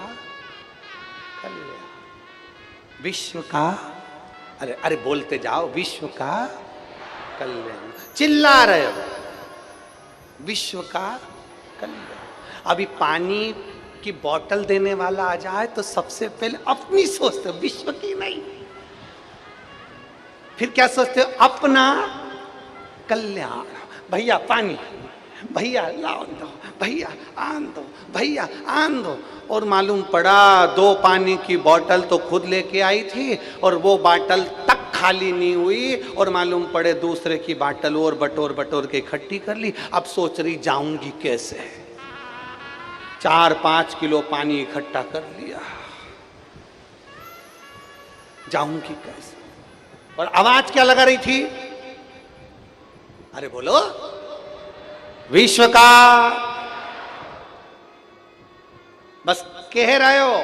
कल्याण, विश्व का, अरे अरे बोलते जाओ, विश्व का कल्याण। चिल्ला रहे हो विश्व का कल्याण। अभी पानी की बोतल देने वाला आ जाए तो सबसे पहले अपनी सोचते हो, विश्व की नहीं। फिर क्या सोचते हो? अपना कल्याण। भैया पानी, भैया लाओ दो, भैया आन दो, भैया आन दो। और मालूम पड़ा 2 पानी की बोतल तो खुद लेके आई थी, और वो बोतल तक खाली नहीं हुई, और मालूम पड़े दूसरे की बोतल और बटोर बटोर के इकट्ठी कर ली। अब सोच रही जाऊंगी कैसे, 4-5 किलो पानी इकट्ठा कर लिया, जाऊंगी कैसे? और आवाज क्या लगा रही थी? अरे बोलो, विश्व का। बस कह रहे हो,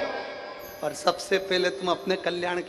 पर सबसे पहले तुम अपने कल्याण की